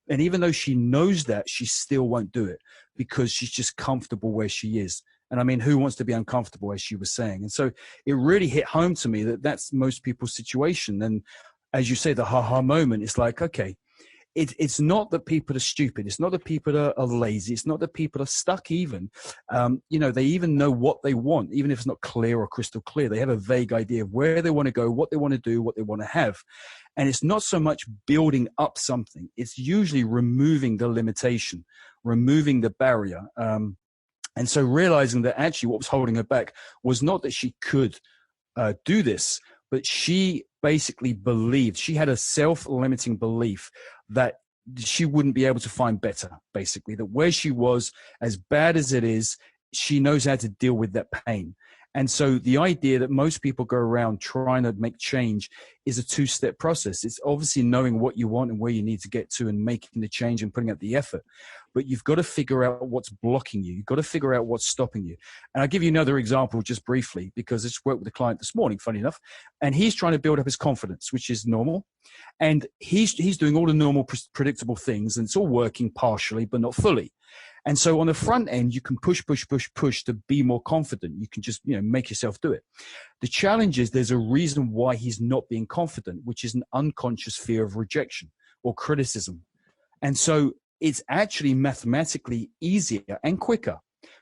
And even though she knows that, she still won't do it because she's just comfortable where she is. And I mean, who wants to be uncomfortable, as she was saying? And so it really hit home to me that that's most people's situation. And as you say, the ha-ha moment, it's like, okay, it's not that people are stupid. It's not that people are lazy. It's not that people are stuck even. They even know what they want, even if it's not clear or crystal clear. They have a vague idea of where they want to go, what they want to do, what they want to have. And it's not so much building up something. It's usually removing the limitation, removing the barrier. And so realizing that actually what was holding her back was not that she could do this, but she basically believed, she had a self-limiting belief that she wouldn't be able to find better, basically, that where she was, as bad as it is, she knows how to deal with that pain. And so the idea that most people go around trying to make change is a two-step process. It's obviously knowing what you want and where you need to get to and making the change and putting out the effort. But you've got to figure out what's blocking you. You've got to figure out what's stopping you. And I'll give you another example just briefly, because I just worked with a client this morning, funny enough, and he's trying to build up his confidence, which is normal. And he's doing all the normal predictable things, and it's all working partially, but not fully. And so on the front end, you can push to be more confident. You can just, make yourself do it. The challenge is there's a reason why he's not being confident, which is an unconscious fear of rejection or criticism. And so it's actually mathematically easier and quicker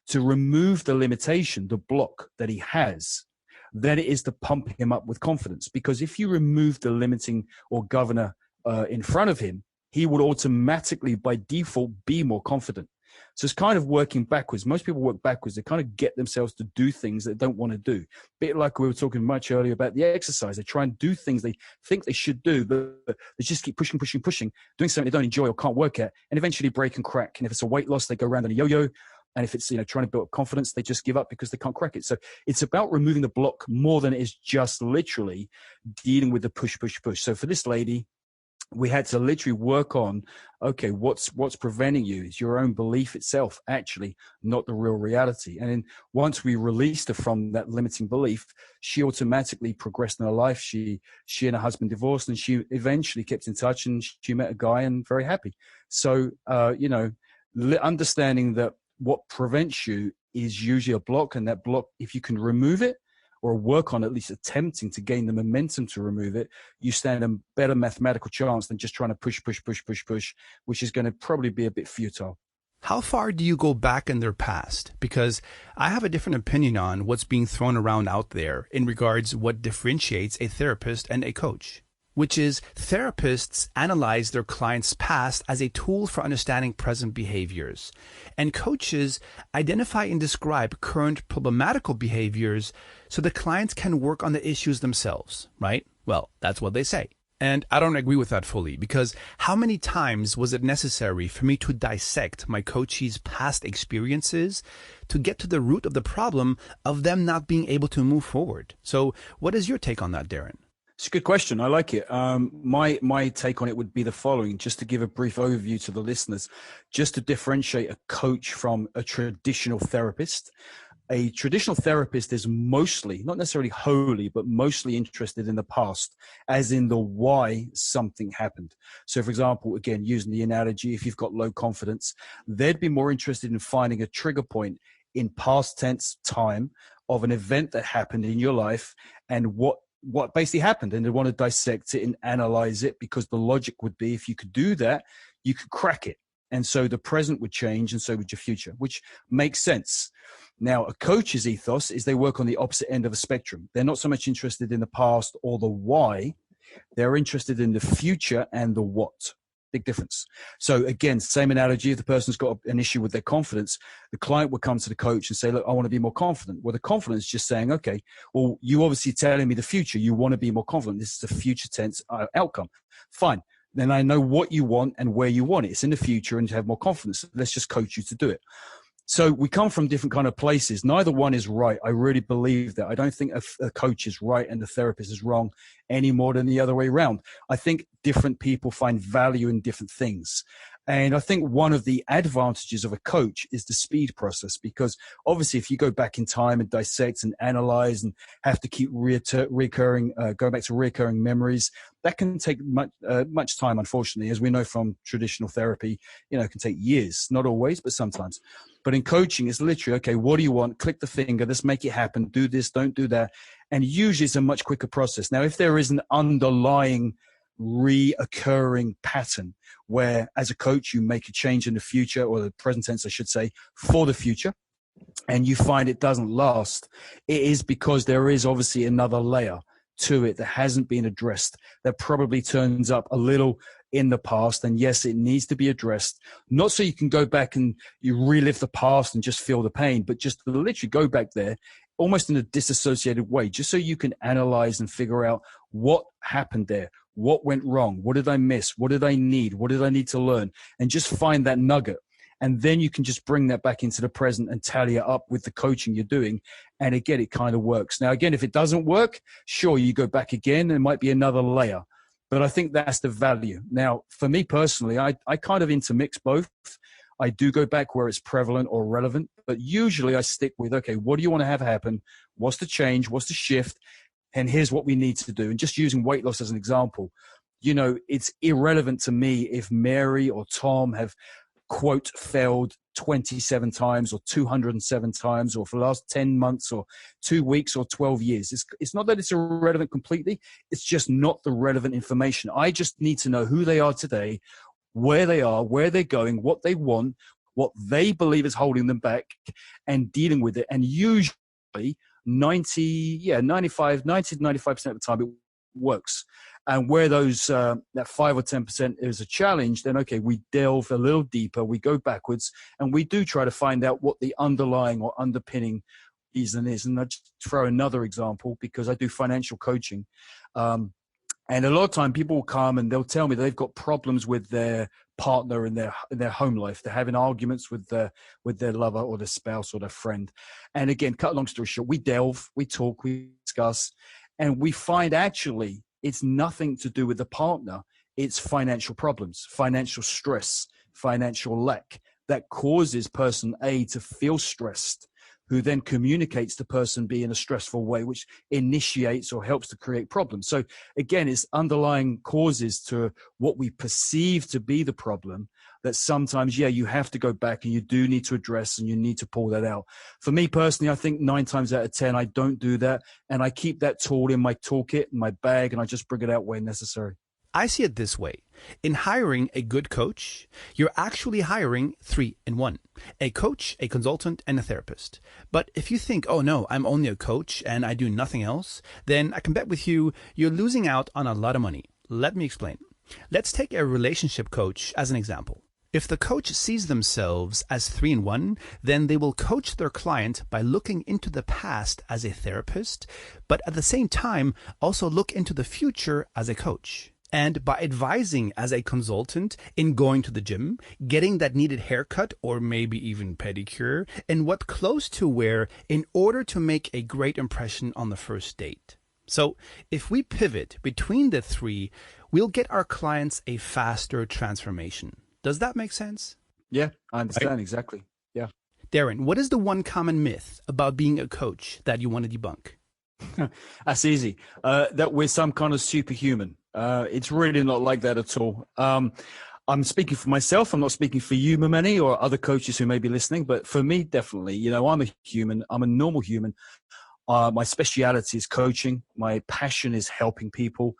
to remove the limitation, the block that he has, than it is to pump him up with confidence. Because if you remove the limiting or governor in front of him, he would automatically, by default, be more confident. So it's kind of working backwards. Most people work backwards. They kind of get themselves to do things they don't want to do. A bit like we were talking much earlier about the exercise. They try and do things they think they should do, but they just keep pushing, doing something they don't enjoy or can't work at, and eventually break and crack. And if it's a weight loss, they go around on a yo-yo. And if it's, trying to build up confidence, they just give up because they can't crack it. So it's about removing the block more than it is just literally dealing with the push. So for this lady, we had to literally work on, okay, what's preventing you? It's your own belief itself, actually, not the real reality. And then once we released her from that limiting belief, she automatically progressed in her life. She and her husband divorced, and she eventually kept in touch, and she met a guy and very happy. So, understanding that what prevents you is usually a block. And that block, if you can remove it or work on at least attempting to gain the momentum to remove it, you stand a better mathematical chance than just trying to push, which is going to probably be a bit futile. How far do you go back in their past? Because I have a different opinion on what's being thrown around out there in regards what differentiates a therapist and a coach, which is therapists analyze their clients' past as a tool for understanding present behaviors, and coaches identify and describe current problematical behaviors so the clients can work on the issues themselves, right? Well, that's what they say. And I don't agree with that fully, because how many times was it necessary for me to dissect my coachee's past experiences to get to the root of the problem of them not being able to move forward? So what is your take on that, Darren? It's a good question. I like it. My take on it would be the following, just to give a brief overview to the listeners, just to differentiate a coach from a traditional therapist. A traditional therapist is mostly, not necessarily wholly, but mostly interested in the past, as in the why something happened. So, for example, again, using the analogy, if you've got low confidence, they'd be more interested in finding a trigger point in past tense time of an event that happened in your life and what basically happened. And they want to dissect it and analyze it, because the logic would be, if you could do that, you could crack it. And so the present would change, and so would your future, which makes sense. Now, a coach's ethos is they work on the opposite end of the spectrum. They're not so much interested in the past or the why. They're interested in the future and the what. Big difference. So again, same analogy. If the person's got an issue with their confidence, the client would come to the coach and say, look, I want to be more confident. Well, the confidence is just saying, okay, well, you obviously telling me the future. You want to be more confident. This is a future tense outcome. Fine. Then I know what you want and where you want it. It's in the future, and to have more confidence. Let's just coach you to do it. So we come from different kind of places. Neither one is right. I really believe that. I don't think a coach is right and the therapist is wrong any more than the other way around. I think different people find value in different things. And I think one of the advantages of a coach is the speed process, because obviously if you go back in time and dissect and analyze and have to keep going back to recurring memories, that can take much time, unfortunately, as we know from traditional therapy. It can take years, not always, but sometimes. But in coaching, it's literally, okay, what do you want? Click the finger, let's make it happen. Do this, don't do that. And usually it's a much quicker process. Now, if there is an underlying reoccurring pattern where, as a coach, you make a change in the future, or the present tense, I should say, for the future, and you find it doesn't last, it is because there is obviously another layer to it that hasn't been addressed, that probably turns up a little in the past. And yes, it needs to be addressed, not so you can go back and you relive the past and just feel the pain, but just to literally go back there almost in a disassociated way, just so you can analyze and figure out what happened there, what went wrong, what did I miss, what did I need, what did I need to learn, and just find that nugget. And then you can just bring that back into the present and tally it up with the coaching you're doing. And again, it kind of works. Now, again, if it doesn't work, sure, you go back again. There might be another layer. But I think that's the value. Now, for me personally, I kind of intermix both. I do go back where it's prevalent or relevant. But usually I stick with, okay, what do you want to have happen? What's the change? What's the shift? And here's what we need to do. And just using weight loss as an example, it's irrelevant to me if Mary or Tom have, quote, failed 27 times or 207 times, or for the last 10 months or 2 weeks or 12 years. It's not that it's irrelevant completely. It's just not the relevant information. I just need to know who they are today, where they are, where they're going, what they want, what they believe is holding them back, and dealing with it. And usually 90 to 95% of the time it works. And where those that 5 or 10% is a challenge, then okay, we delve a little deeper, we go backwards, and we do try to find out what the underlying or underpinning reason is. And I'll just throw another example, because I do financial coaching, and a lot of time people will come and they'll tell me they've got problems with their partner in their home life. They're having arguments with their lover or their spouse or their friend. And again, cut a long story short, we delve, we talk, we discuss, and we find actually it's nothing to do with the partner. It's financial problems, financial stress, financial lack that causes person A to feel stressed, who then communicates to person B in a stressful way, which initiates or helps to create problems. So again, it's underlying causes to what we perceive to be the problem that sometimes, yeah, you have to go back and you do need to address and you need to pull that out. For me personally, I think 9 times out of 10, I don't do that. And I keep that tool in my toolkit, in my bag, and I just bring it out when necessary. I see it this way. In hiring a good coach, you're actually hiring 3 in 1. A coach, a consultant, and a therapist. But if you think, oh no, I'm only a coach and I do nothing else, then I can bet with you, you're losing out on a lot of money. Let me explain. Let's take a relationship coach as an example. If the coach sees themselves as 3 in 1, then they will coach their client by looking into the past as a therapist, but at the same time also look into the future as a coach. And by advising as a consultant in going to the gym, getting that needed haircut or maybe even pedicure, and what clothes to wear in order to make a great impression on the first date. So if we pivot between the 3, we'll get our clients a faster transformation. Does that make sense? Yeah, I understand exactly. Yeah. Darren, what is the one common myth about being a coach that you want to debunk? That's easy. That we're some kind of superhuman. It's really not like that at all. I'm speaking for myself. I'm not speaking for you, Momeni, or other coaches who may be listening. But for me, definitely, I'm a human. I'm a normal human. My speciality is coaching. My passion is helping people.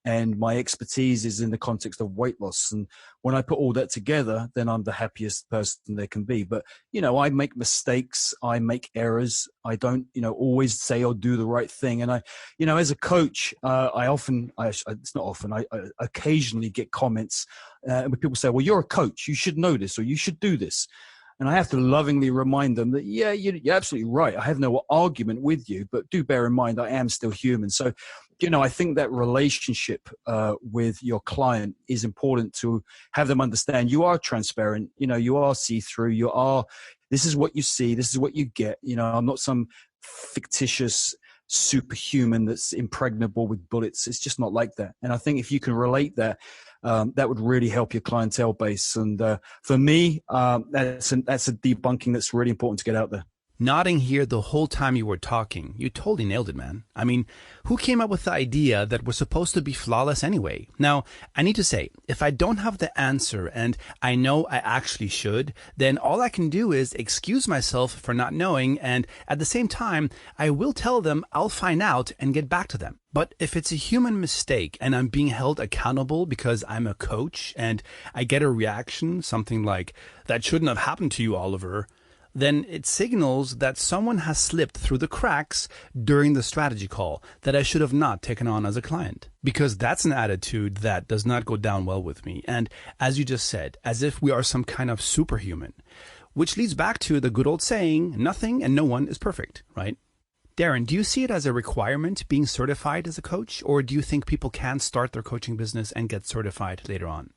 And my expertise is in the context of weight loss. And when I put all that together, then I'm the happiest person there can be. But, I make mistakes. I make errors. I don't, always say or do the right thing. And as a coach, I occasionally get comments where people say, well, you're a coach. You should know this, or you should do this. And I have to lovingly remind them that, yeah, you're absolutely right. I have no argument with you, but do bear in mind, I am still human. So, I think that relationship with your client is important to have them understand you are transparent. You are see-through. This is what you see. This is what you get. I'm not some fictitious superhuman that's impregnable with bullets. It's just not like that. And I think if you can relate that, that would really help your clientele base. And for me, that's a debunking that's really important to get out there. Nodding here the whole time you were talking. You totally nailed it, man. I mean, who came up with the idea that we're supposed to be flawless anyway? Now, I need to say, if I don't have the answer and I know I actually should, then all I can do is excuse myself for not knowing, and at the same time, I will tell them I'll find out and get back to them. But if it's a human mistake and I'm being held accountable because I'm a coach and I get a reaction, something like, that shouldn't have happened to you, Oliver, then it signals that someone has slipped through the cracks during the strategy call that I should have not taken on as a client. Because that's an attitude that does not go down well with me. And as you just said, as if we are some kind of superhuman, which leads back to the good old saying, nothing and no one is perfect, right? Darren, do you see it as a requirement being certified as a coach, or do you think people can start their coaching business and get certified later on?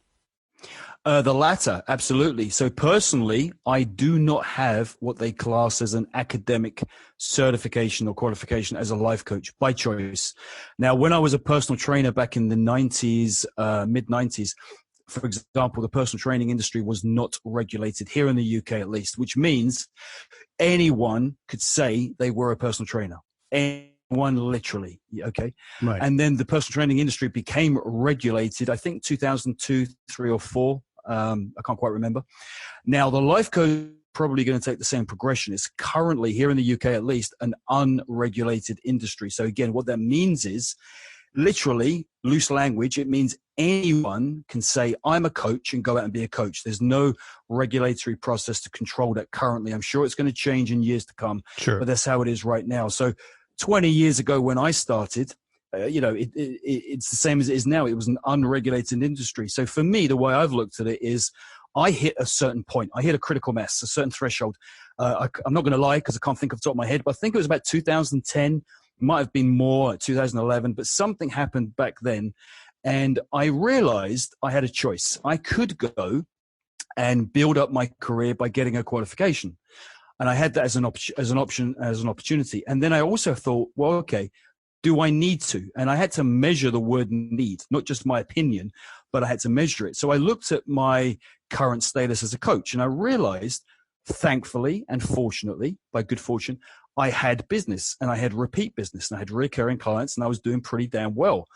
The latter, absolutely. So personally, I do not have what they class as an academic certification or qualification as a life coach by choice. Now, when I was a personal trainer back in the 90s, mid-90s, for example, the personal training industry was not regulated here in the UK, at least, which means anyone could say they were a personal trainer. One literally, okay? Right. And then the personal training industry became regulated, I think 2002, 3 or 4. I can't quite remember. Now, the life coach is probably going to take the same progression. It's currently, here in the UK at least, an unregulated industry. So again, what that means is, literally, loose language, it means anyone can say, I'm a coach, and go out and be a coach. There's no regulatory process to control that currently. I'm sure it's going to change in years to come, Sure. But that's how it is right now. So 20 years ago when I started, it's the same as it is now. It was an unregulated industry. So for me, the way I've looked at it is I hit a certain point. I hit a critical mass, a certain threshold. I'm not going to lie because I can't think off the top of my head, but I think it was about 2010. It might have been more, 2011, but something happened back then. And I realized I had a choice. I could go and build up my career by getting a qualification. And I had that as an opportunity. And then I also thought, well, okay, do I need to? And I had to measure the word need, not just my opinion, but I had to measure it. So I looked at my current status as a coach, and I realized, thankfully and fortunately, by good fortune, I had business, and I had repeat business, and I had recurring clients, and I was doing pretty damn well.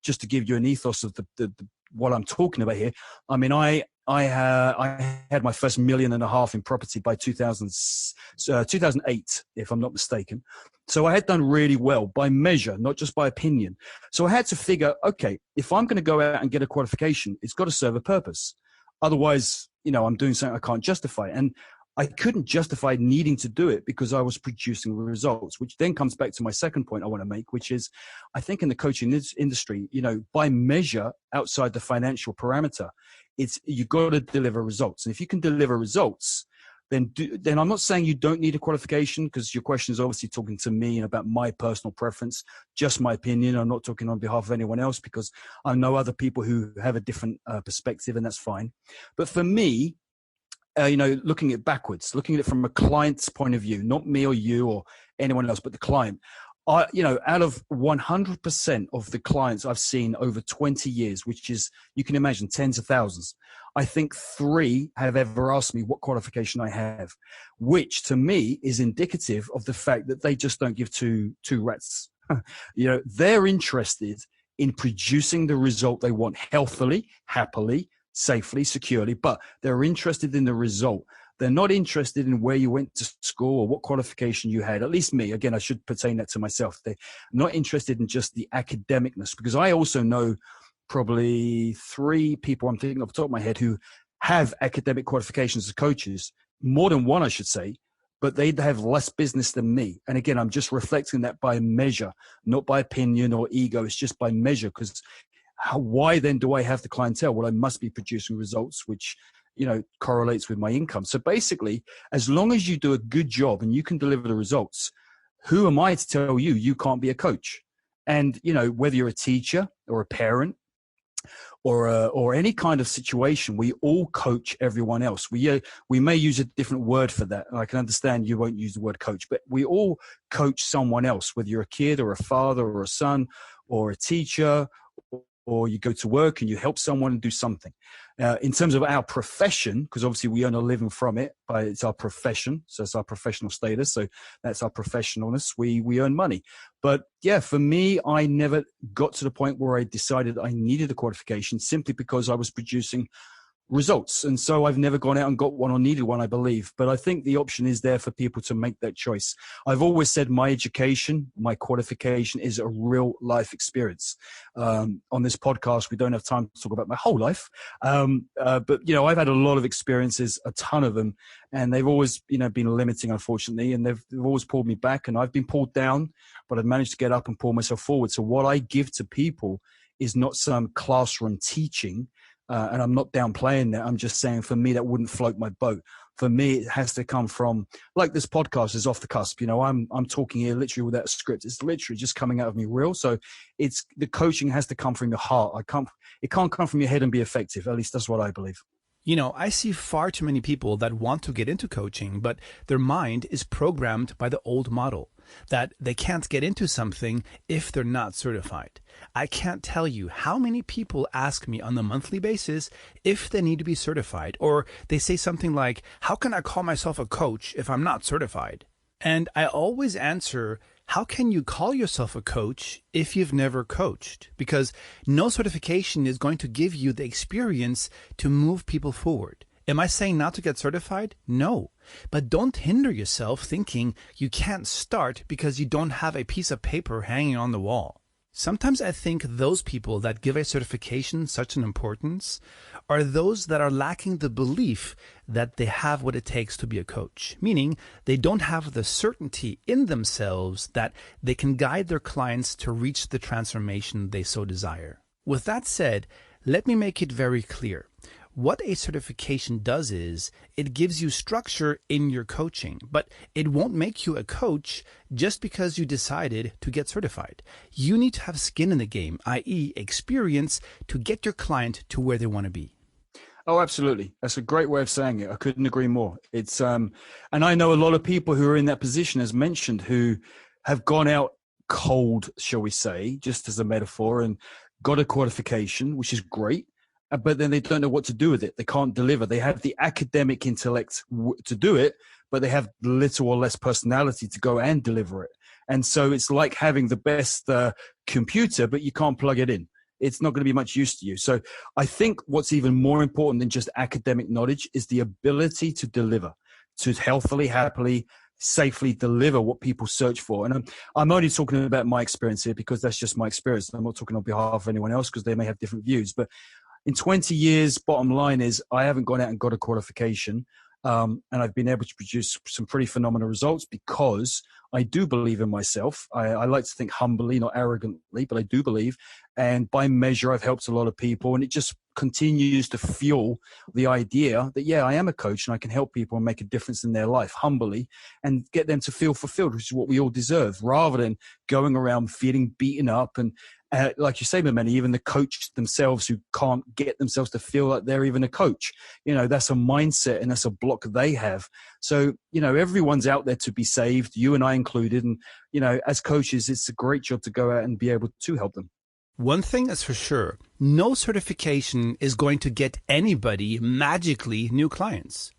Just to give you an ethos of the what I'm talking about here. I mean, I had my first $1.5 million in property by 2008, if I'm not mistaken. So I had done really well by measure, not just by opinion. So I had to figure, okay, if I'm going to go out and get a qualification, it's got to serve a purpose. Otherwise, I'm doing something I can't justify. And I couldn't justify needing to do it because I was producing results, which then comes back to my second point I want to make, which is I think in the coaching industry, by measure outside the financial parameter, you got to deliver results. And if you can deliver results, then I'm not saying you don't need a qualification, because your question is obviously talking to me about my personal preference, just my opinion. I'm not talking on behalf of anyone else, because I know other people who have a different perspective, and that's fine. But for me, looking at it backwards, looking at it from a client's point of view, not me or you or anyone else, but the client. Out of 100% of the clients I've seen over 20 years, which is, you can imagine, tens of thousands, I think 3 have ever asked me what qualification I have, which to me is indicative of the fact that they just don't give two rats. They're interested in producing the result they want healthily, happily, safely, securely, but they're interested in the result. They're not interested in where you went to school or what qualification you had. At least me, again, I should pertain that to myself. They're not interested in just the academicness, because I also know probably 3 people I'm thinking off the top of my head who have academic qualifications as coaches, more than one, I should say, but they have less business than me. And again, I'm just reflecting that by measure, not by opinion or ego. It's just by measure, because why then do I have the clientele? Well, I must be producing results, which correlates with my income. So basically, as long as you do a good job and you can deliver the results, who am I to tell you can't be a coach? And whether you're a teacher or a parent or any kind of situation, we all coach everyone else. We may use a different word for that. I can understand you won't use the word coach, but we all coach someone else, whether you're a kid or a father or a son or a teacher, or you go to work and you help someone do something. In terms of our profession, because obviously we earn a living from it, but it's our profession, so it's our professional status, so that's our professionalness. We earn money. But yeah, for me, I never got to the point where I decided I needed a qualification, simply because I was producing results. And so I've never gone out and got one or needed one, I believe. But I think the option is there for people to make that choice. I've always said my education, my qualification is a real life experience. On this podcast, we don't have time to talk about my whole life. But, I've had a lot of experiences, a ton of them, and they've always, been limiting, unfortunately, and they've always pulled me back, and I've been pulled down, but I've managed to get up and pull myself forward. So what I give to people is not some classroom teaching. And I'm not downplaying that. I'm just saying, for me, that wouldn't float my boat. For me, it has to come from, like this podcast is off the cusp. I'm talking here literally without a script. It's literally just coming out of me real. So the coaching has to come from the heart. It can't come from your head and be effective. At least that's what I believe. I see far too many people that want to get into coaching, but their mind is programmed by the old model that they can't get into something if they're not certified. I can't tell you how many people ask me on a monthly basis if they need to be certified, or they say something like, how can I call myself a coach if I'm not certified? And I always answer, how can you call yourself a coach if you've never coached? Because no certification is going to give you the experience to move people forward. Am I saying not to get certified? No. But don't hinder yourself thinking you can't start because you don't have a piece of paper hanging on the wall. Sometimes I think those people that give a certification such an importance are those that are lacking the belief that they have what it takes to be a coach, meaning they don't have the certainty in themselves that they can guide their clients to reach the transformation they so desire. With that said, let me make it very clear. What a certification does is it gives you structure in your coaching, but it won't make you a coach just because you decided to get certified. You need to have skin in the game, i.e. experience, to get your client to where they want to be. Oh, absolutely. That's a great way of saying it. I couldn't agree more. It's and I know a lot of people who are in that position, as mentioned, who have gone out cold, shall we say, just as a metaphor, and got a qualification, which is great. But then they don't know what to do with it. They can't deliver. They have the academic intellect to do it, but they have little or less personality to go and deliver it. And so it's like having the best computer, but you can't plug it in. it's not going to be much use to you. So I think what's even more important than just academic knowledge is the ability to deliver, to healthily, happily, safely deliver what people search for. And I'm only talking about my experience here because that's just my experience. I'm not talking on behalf of anyone else because they may have different views. But in 20 years, bottom line is I haven't gone out and got a qualification. And I've been able to produce some pretty phenomenal results because I do believe in myself. I like to think humbly, not arrogantly, but I do believe. And by measure, I've helped a lot of people. And it just continues to fuel the idea that, yeah, I am a coach and I can help people and make a difference in their life humbly and get them to feel fulfilled, which is what we all deserve, rather than going around feeling beaten up. And like you say, Momeni, even the coach themselves who can't get themselves to feel like they're even a coach, that's a mindset and that's a block they have. So, everyone's out there to be saved, you and I included. And, as coaches, it's a great job to go out and be able to help them. One thing is for sure, no certification is going to get anybody magically new clients.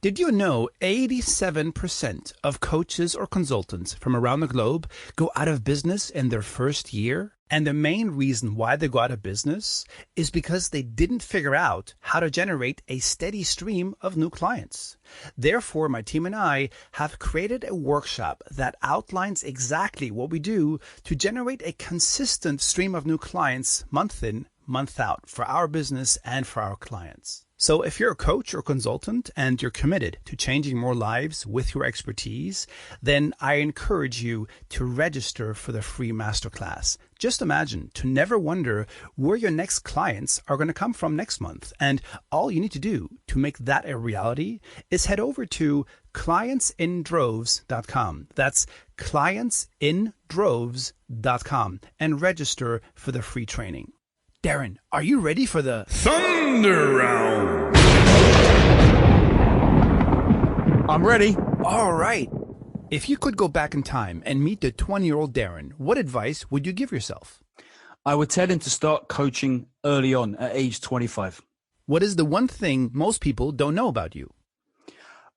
Did you know 87% of coaches or consultants from around the globe go out of business in their first year? And the main reason why they go out of business is because they didn't figure out how to generate a steady stream of new clients. Therefore, my team and I have created a workshop that outlines exactly what we do to generate a consistent stream of new clients month in, month out for our business and for our clients. So if you're a coach or consultant and you're committed to changing more lives with your expertise, then I encourage you to register for the free masterclass. Just imagine to never wonder where your next clients are going to come from next month. And all you need to do to make that a reality is head over to clientsindroves.com. That's clientsindroves.com and register for the free training. Darren, are you ready for the Thunder Round? I'm ready. All right. If you could go back in time and meet the 20-year-old Darren, what advice would you give yourself? I would tell him to start coaching early on at age 25. What is the one thing most people don't know about you?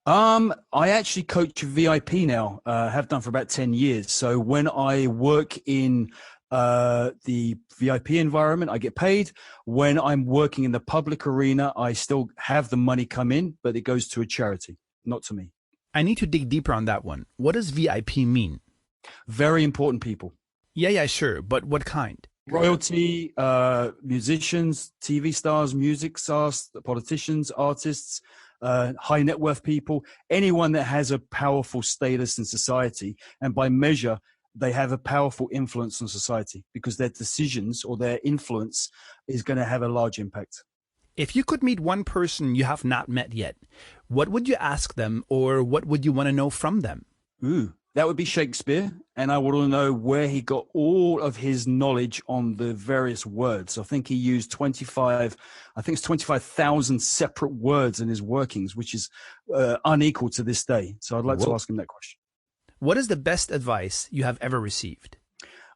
I actually coach VIP now, have done for about 10 years. So when I work in the VIP environment, I get paid. When I'm working in the public arena, I still have the money come in, but it goes to a charity, not to me. I need to dig deeper on that one. What does VIP mean? Very important people. Yeah, sure. But what kind? Royalty, musicians, TV stars, music stars, politicians, artists, high net worth people, anyone that has a powerful status in society. And by measure, they have a powerful influence on society because their decisions or their influence is going to have a large impact. If you could meet one person you have not met yet, what would you ask them or what would you want to know from them? That would be Shakespeare. And I want to know where he got all of his knowledge on the various words. I think he used 25,000 separate words in his workings, which is unequal to this day. So I'd like to ask him that question. What is the best advice you have ever received?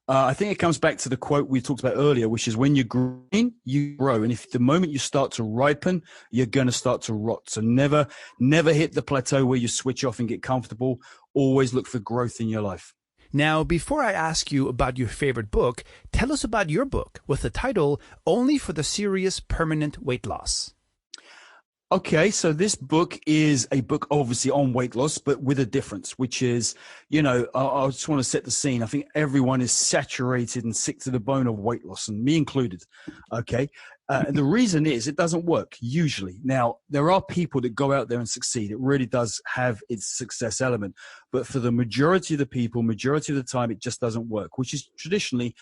I think it comes back to the quote we talked about earlier, which is when you're green, you grow. And if the moment you start to ripen, you're going to start to rot. So never hit the plateau where you switch off and get comfortable. Always look for growth in your life. Now, before I ask you about your favorite book, tell us about your book with the title, Only for the Serious Permanent Weight Loss. Okay, so this book is a book obviously on weight loss, but with a difference, which is, I just want to set the scene. I think everyone is saturated and sick to the bone of weight loss, and me included. Okay, and the reason is it doesn't work usually. Now, there are people that go out there and succeed. It really does have its success element, but for the majority of the people, majority of the time, it just doesn't work, which is traditionally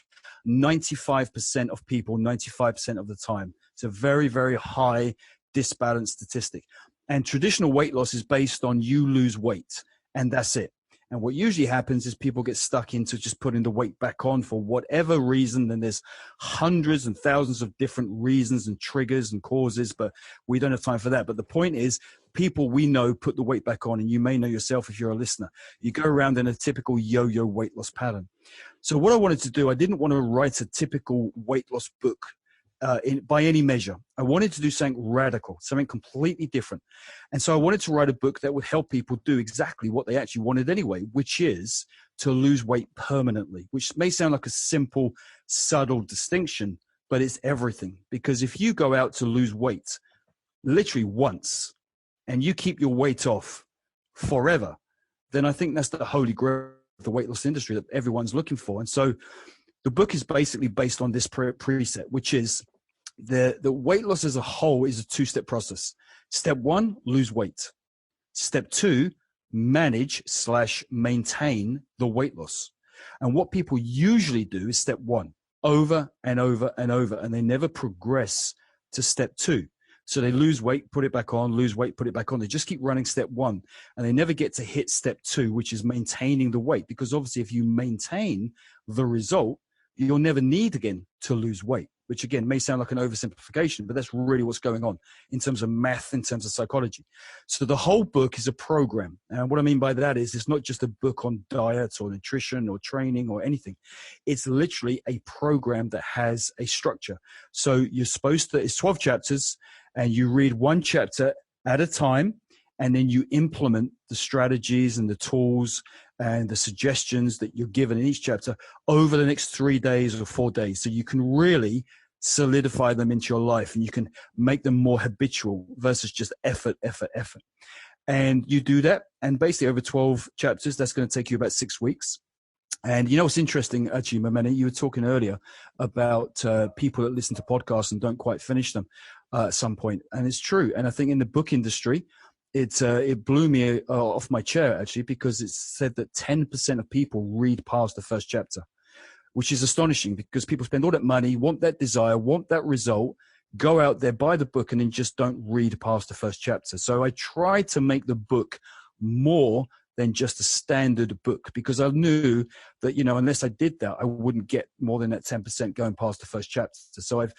95% of people, 95% of the time. It's a very, very high disbalanced statistic. And traditional weight loss is based on you lose weight and that's it. And what usually happens is people get stuck into just putting the weight back on for whatever reason. And there's hundreds and thousands of different reasons and triggers and causes, but we don't have time for that. But the point is, people we know put the weight back on, and you may know yourself if you're a listener. You go around in a typical yo-yo weight loss pattern. So what I wanted to do, I didn't want to write a typical weight loss book by any measure. I wanted to do something radical, something completely different. And so I wanted to write a book that would help people do exactly what they actually wanted anyway, which is to lose weight permanently, which may sound like a simple, subtle distinction, but it's everything. Because if you go out to lose weight literally once and you keep your weight off forever, then I think that's the holy grail of the weight loss industry that everyone's looking for. And so the book is basically based on this preset, which is the weight loss as a whole is a two-step process. Step one, lose weight. Step two, manage/maintain the weight loss. And what people usually do is step one over and over and over, and they never progress to step two. So they lose weight, put it back on, lose weight, put it back on. They just keep running step one, and they never get to hit step two, which is maintaining the weight. Because obviously if you maintain the result, you'll never need again to lose weight, which again may sound like an oversimplification, but that's really what's going on in terms of math, in terms of psychology. So the whole book is a program. And what I mean by that is it's not just a book on diet or nutrition or training or anything. It's literally a program that has a structure. So you're supposed to, it's 12 chapters, and you read one chapter at a time, and then you implement the strategies and the tools and the suggestions that you're given in each chapter over the next 3 days or 4 days. So you can really solidify them into your life, and you can make them more habitual versus just effort. And you do that. And basically over 12 chapters, that's going to take you about 6 weeks. And you know what's interesting, actually, Momeni, you were talking earlier about people that listen to podcasts and don't quite finish them at some point. And it's true. And I think in the book industry, it blew me off my chair, actually, because it said that 10% of people read past the first chapter, which is astonishing, because people spend all that money, want that desire, want that result, go out there, buy the book, and then just don't read past the first chapter. So I tried to make the book more than just a standard book, because I knew that, you know, unless I did that, I wouldn't get more than that 10% going past the first chapter. So I've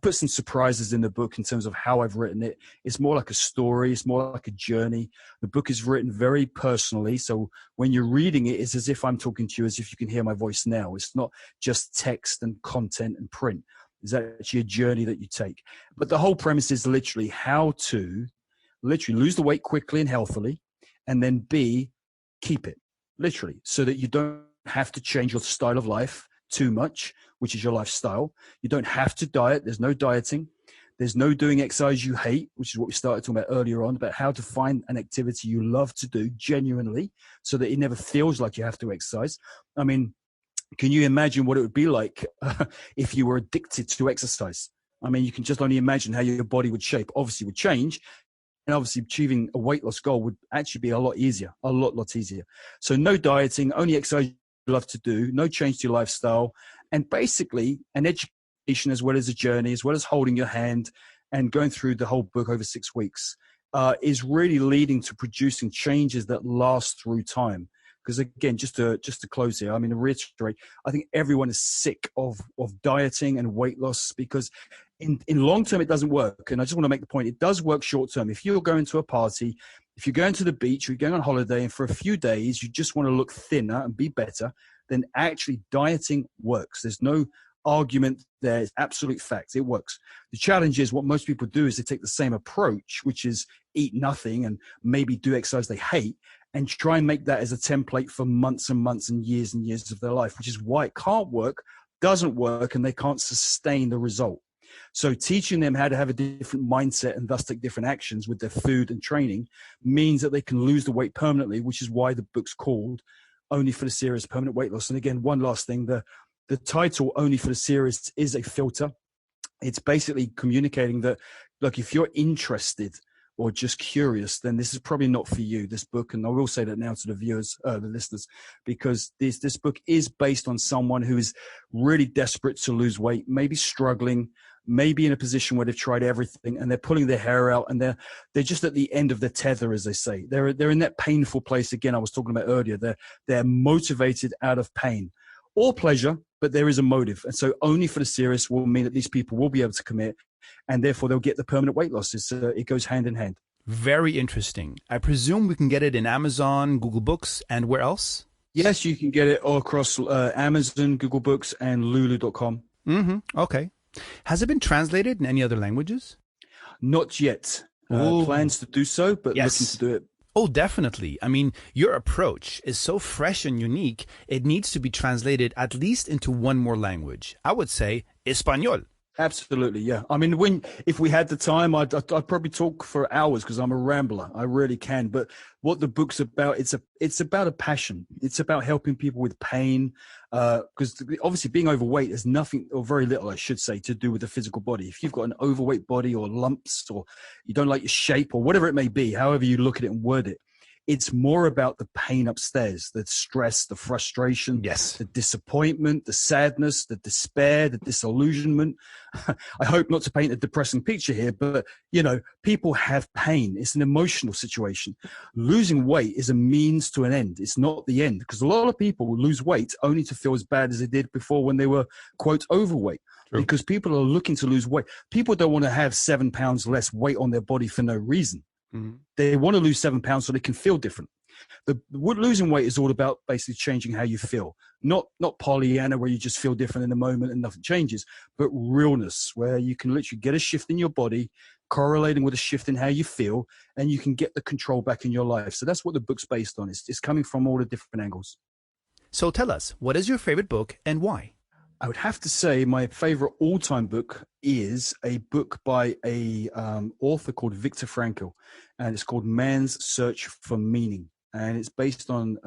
put some surprises in the book in terms of how I've written it. It's more like a story. It's more like a journey. The book is written very personally. So when you're reading it, it's as if I'm talking to you, as if you can hear my voice now. It's not just text and content and print. It's actually a journey that you take. But the whole premise is literally how to literally lose the weight quickly and healthily, and then keep it, literally, so that you don't have to change your style of life too much, which is your lifestyle. You don't have to diet. There's no dieting. There's no doing exercise you hate, which is what we started talking about earlier on, about how to find an activity you love to do genuinely so that it never feels like you have to exercise. I mean, can you imagine what it would be like if you were addicted to exercise? I mean, you can just only imagine how your body would shape, obviously would change. And obviously achieving a weight loss goal would actually be a lot easier, a lot easier. So no dieting, only exercise you love to do, no change to your lifestyle, and basically an education as well as a journey, as well as holding your hand and going through the whole book over 6 weeks is really leading to producing changes that last through time. Because again, just to close here, I mean, to reiterate, I think everyone is sick of dieting and weight loss, because in long term, it doesn't work. And I just want to make the point, it does work short term. If you're going to a party, if you're going to the beach, or you're going on holiday, and for a few days, you just want to look thinner and be better, then actually dieting works. There's no argument there. It's absolute fact. It works. The challenge is what most people do is they take the same approach, which is eat nothing and maybe do exercise they hate, and try and make that as a template for months and months and years of their life, which is why it can't work, doesn't work, and they can't sustain the result. So teaching them how to have a different mindset and thus take different actions with their food and training means that they can lose the weight permanently, which is why the book's called Only for the Serious Permanent Weight Loss. And again, one last thing, the title Only for the Serious is a filter. It's basically communicating that, look, if you're interested or just curious, then this is probably not for you, this book. And I will say that now to the viewers, the listeners, because this book is based on someone who is really desperate to lose weight, maybe struggling, maybe in a position where they've tried everything and they're pulling their hair out, and they're just at the end of their tether, as they say. They're in that painful place again I was talking about earlier. They're motivated out of pain or pleasure, but there is a motive. And so Only for the Serious will mean that these people will be able to commit, and therefore they'll get the permanent weight loss. It goes hand in hand. Very interesting. I presume we can get it in Amazon, Google Books, and where else? Yes, you can get it all across Amazon, Google Books, and lulu.com. Okay. Has it been translated in any other languages? Not yet. Plans to do so, but yes, looking to do it. Oh, definitely. I mean, your approach is so fresh and unique, it needs to be translated at least into one more language. I would say Espanol. Absolutely, yeah. I mean, if we had the time, I'd probably talk for hours because I'm a rambler. I really can. But what the book's about, it's about a passion. It's about helping people with pain. Because obviously, being overweight has nothing, or very little, I should say, to do with the physical body. If you've got an overweight body, or lumps, or you don't like your shape, or whatever it may be, however you look at it and word it, it's more about the pain upstairs, the stress, the frustration, Yes. the disappointment, the sadness, the despair, the disillusionment. I hope not to paint a depressing picture here, but, people have pain. It's an emotional situation. Losing weight is a means to an end. It's not the end, because a lot of people lose weight only to feel as bad as they did before when they were, quote, overweight. True. Because people are looking to lose weight. People don't want to have 7 pounds less weight on their body for no reason. Mm-hmm. They want to lose 7 pounds so they can feel different. Losing weight is all about basically changing how you feel. Not Pollyanna, where you just feel different in the moment and nothing changes, but realness, where you can literally get a shift in your body, correlating with a shift in how you feel, and you can get the control back in your life. So that's what the book's based on. It's coming from all the different angles. So tell us, what is your favorite book and why? I would have to say my favorite all-time book is a book by a author called Viktor Frankl, and it's called Man's Search for Meaning. And it's based on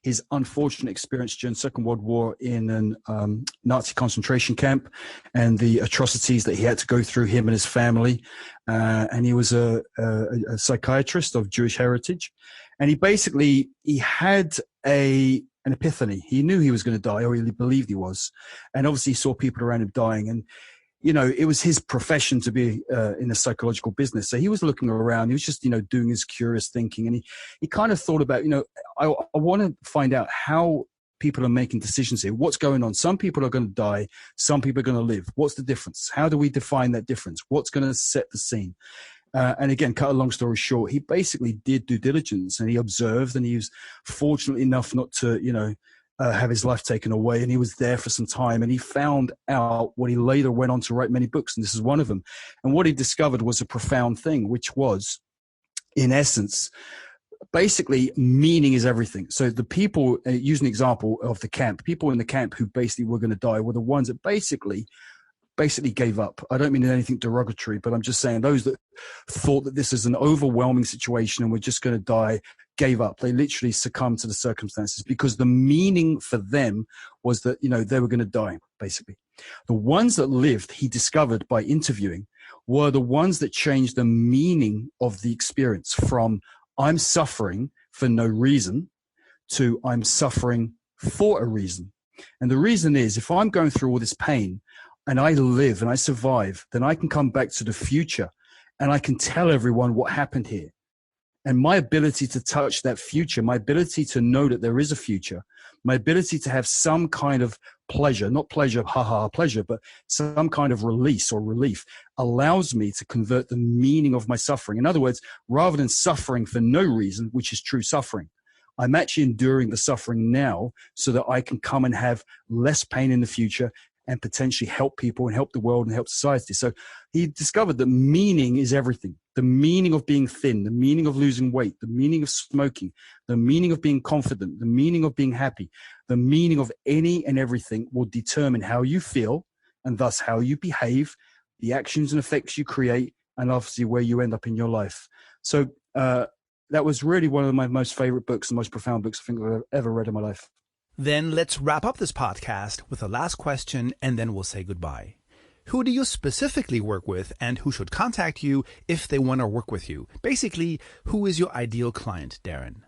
his unfortunate experience during the Second World War in a Nazi concentration camp and the atrocities that he had to go through, him and his family. And he was a psychiatrist of Jewish heritage. And he had an epiphany. He knew he was going to die, or he believed he was. And obviously he saw people around him dying. And, it was his profession to be in the psychological business. So he was looking around. He was just, doing his curious thinking. And he kind of thought about, I want to find out how people are making decisions here. What's going on? Some people are going to die. Some people are going to live. What's the difference? How do we define that difference? What's going to set the scene? And again, cut a long story short, he basically did due diligence, and he observed, and he was fortunate enough not to, have his life taken away. And he was there for some time, and he found out what he later went on to write many books. And this is one of them. And what he discovered was a profound thing, which was, in essence, basically meaning is everything. So the people, using the example of the camp, people in the camp who basically were going to die were the ones that basically gave up. I don't mean anything derogatory, but I'm just saying those that thought that this is an overwhelming situation and we're just going to die, gave up. They literally succumbed to the circumstances because the meaning for them was that, they were going to die, basically. The ones that lived, he discovered by interviewing, were the ones that changed the meaning of the experience from I'm suffering for no reason to I'm suffering for a reason. And the reason is, if I'm going through all this pain, and I live and I survive, then I can come back to the future and I can tell everyone what happened here. And my ability to touch that future, my ability to know that there is a future, my ability to have some kind of pleasure, not pleasure, pleasure, but some kind of release or relief allows me to convert the meaning of my suffering. In other words, rather than suffering for no reason, which is true suffering, I'm actually enduring the suffering now so that I can come and have less pain in the future and potentially help people and help the world and help society. So he discovered that meaning is everything. The meaning of being thin, the meaning of losing weight, the meaning of smoking, the meaning of being confident, the meaning of being happy, the meaning of any and everything will determine how you feel and thus how you behave, the actions and effects you create, and obviously where you end up in your life. So that was really one of my most favorite books, the most profound books I think I've ever read in my life. Then let's wrap up this podcast with a last question, and then we'll say goodbye. Who do you specifically work with, and who should contact you if they want to work with you? Basically, who is your ideal client, Darren?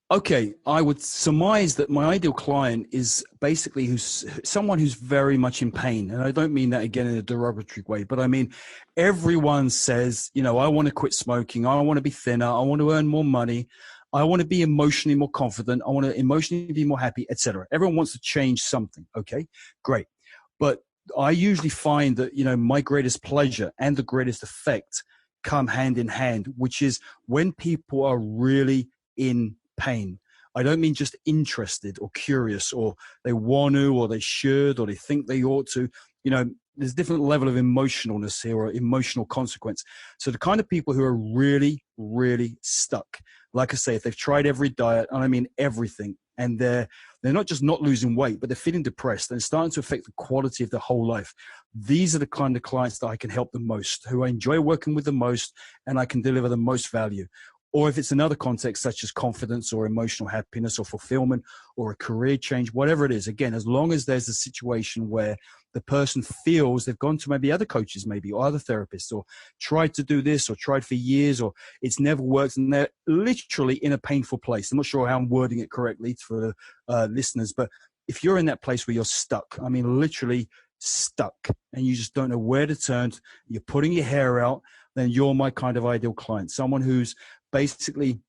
Okay, I would surmise that my ideal client is basically someone who's very much in pain. And I don't mean that again in a derogatory way, but I mean, everyone says, I want to quit smoking. I want to be thinner. I want to earn more money. I want to be emotionally more confident. I want to emotionally be more happy, etc. Everyone wants to change something. Okay, great. But I usually find that, my greatest pleasure and the greatest effect come hand in hand, which is when people are really in pain. I don't mean just interested or curious or they want to or they should or they think they ought to. There's a different level of emotionalness here or emotional consequence. So the kind of people who are really, really stuck, like I say, if they've tried every diet, and I mean everything, and they're not just not losing weight, but they're feeling depressed and it's starting to affect the quality of their whole life. These are the kind of clients that I can help the most, who I enjoy working with the most, and I can deliver the most value. Or if it's another context such as confidence or emotional happiness or fulfillment or a career change, whatever it is, again, as long as there's a situation where the person feels they've gone to maybe other coaches, maybe, or other therapists, or tried to do this or tried for years, or it's never worked, and they're literally in a painful place. I'm not sure how I'm wording it correctly for listeners, but if you're in that place where you're stuck, I mean, literally stuck, and you just don't know where to turn, you're putting your hair out, then you're my kind of ideal client. Someone who's basically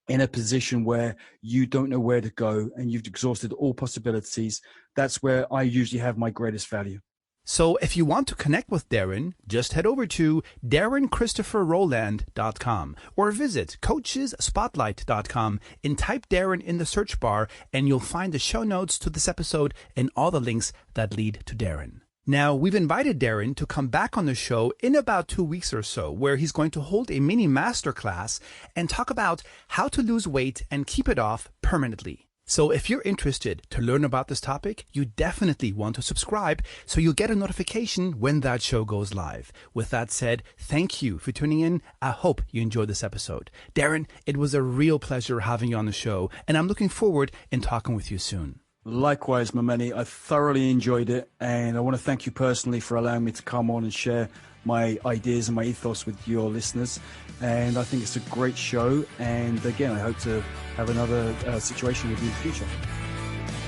in a position where you don't know where to go and you've exhausted all possibilities. That's where I usually have my greatest value. So if you want to connect with Darren, just head over to DarrenChristopherRowland.com or visit CoachesSpotlight.com and type Darren in the search bar, and you'll find the show notes to this episode and all the links that lead to Darren. Now, we've invited Darren to come back on the show in about 2 weeks or so, where he's going to hold a mini masterclass and talk about how to lose weight and keep it off permanently. So if you're interested to learn about this topic, you definitely want to subscribe so you'll get a notification when that show goes live. With that said, thank you for tuning in. I hope you enjoyed this episode. Darren, it was a real pleasure having you on the show, and I'm looking forward in talking with you soon. Likewise, Momeni, I thoroughly enjoyed it, and I want to thank you personally for allowing me to come on and share my ideas and my ethos with your listeners. And I think it's a great show, and again, I hope to have another situation with you in the future.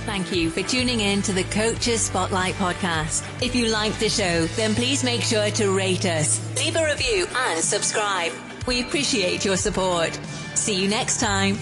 Thank you for tuning in to the Coaches Spotlight podcast. If you liked the show, then please make sure to rate us, leave a review and subscribe. We appreciate your support. See you next time.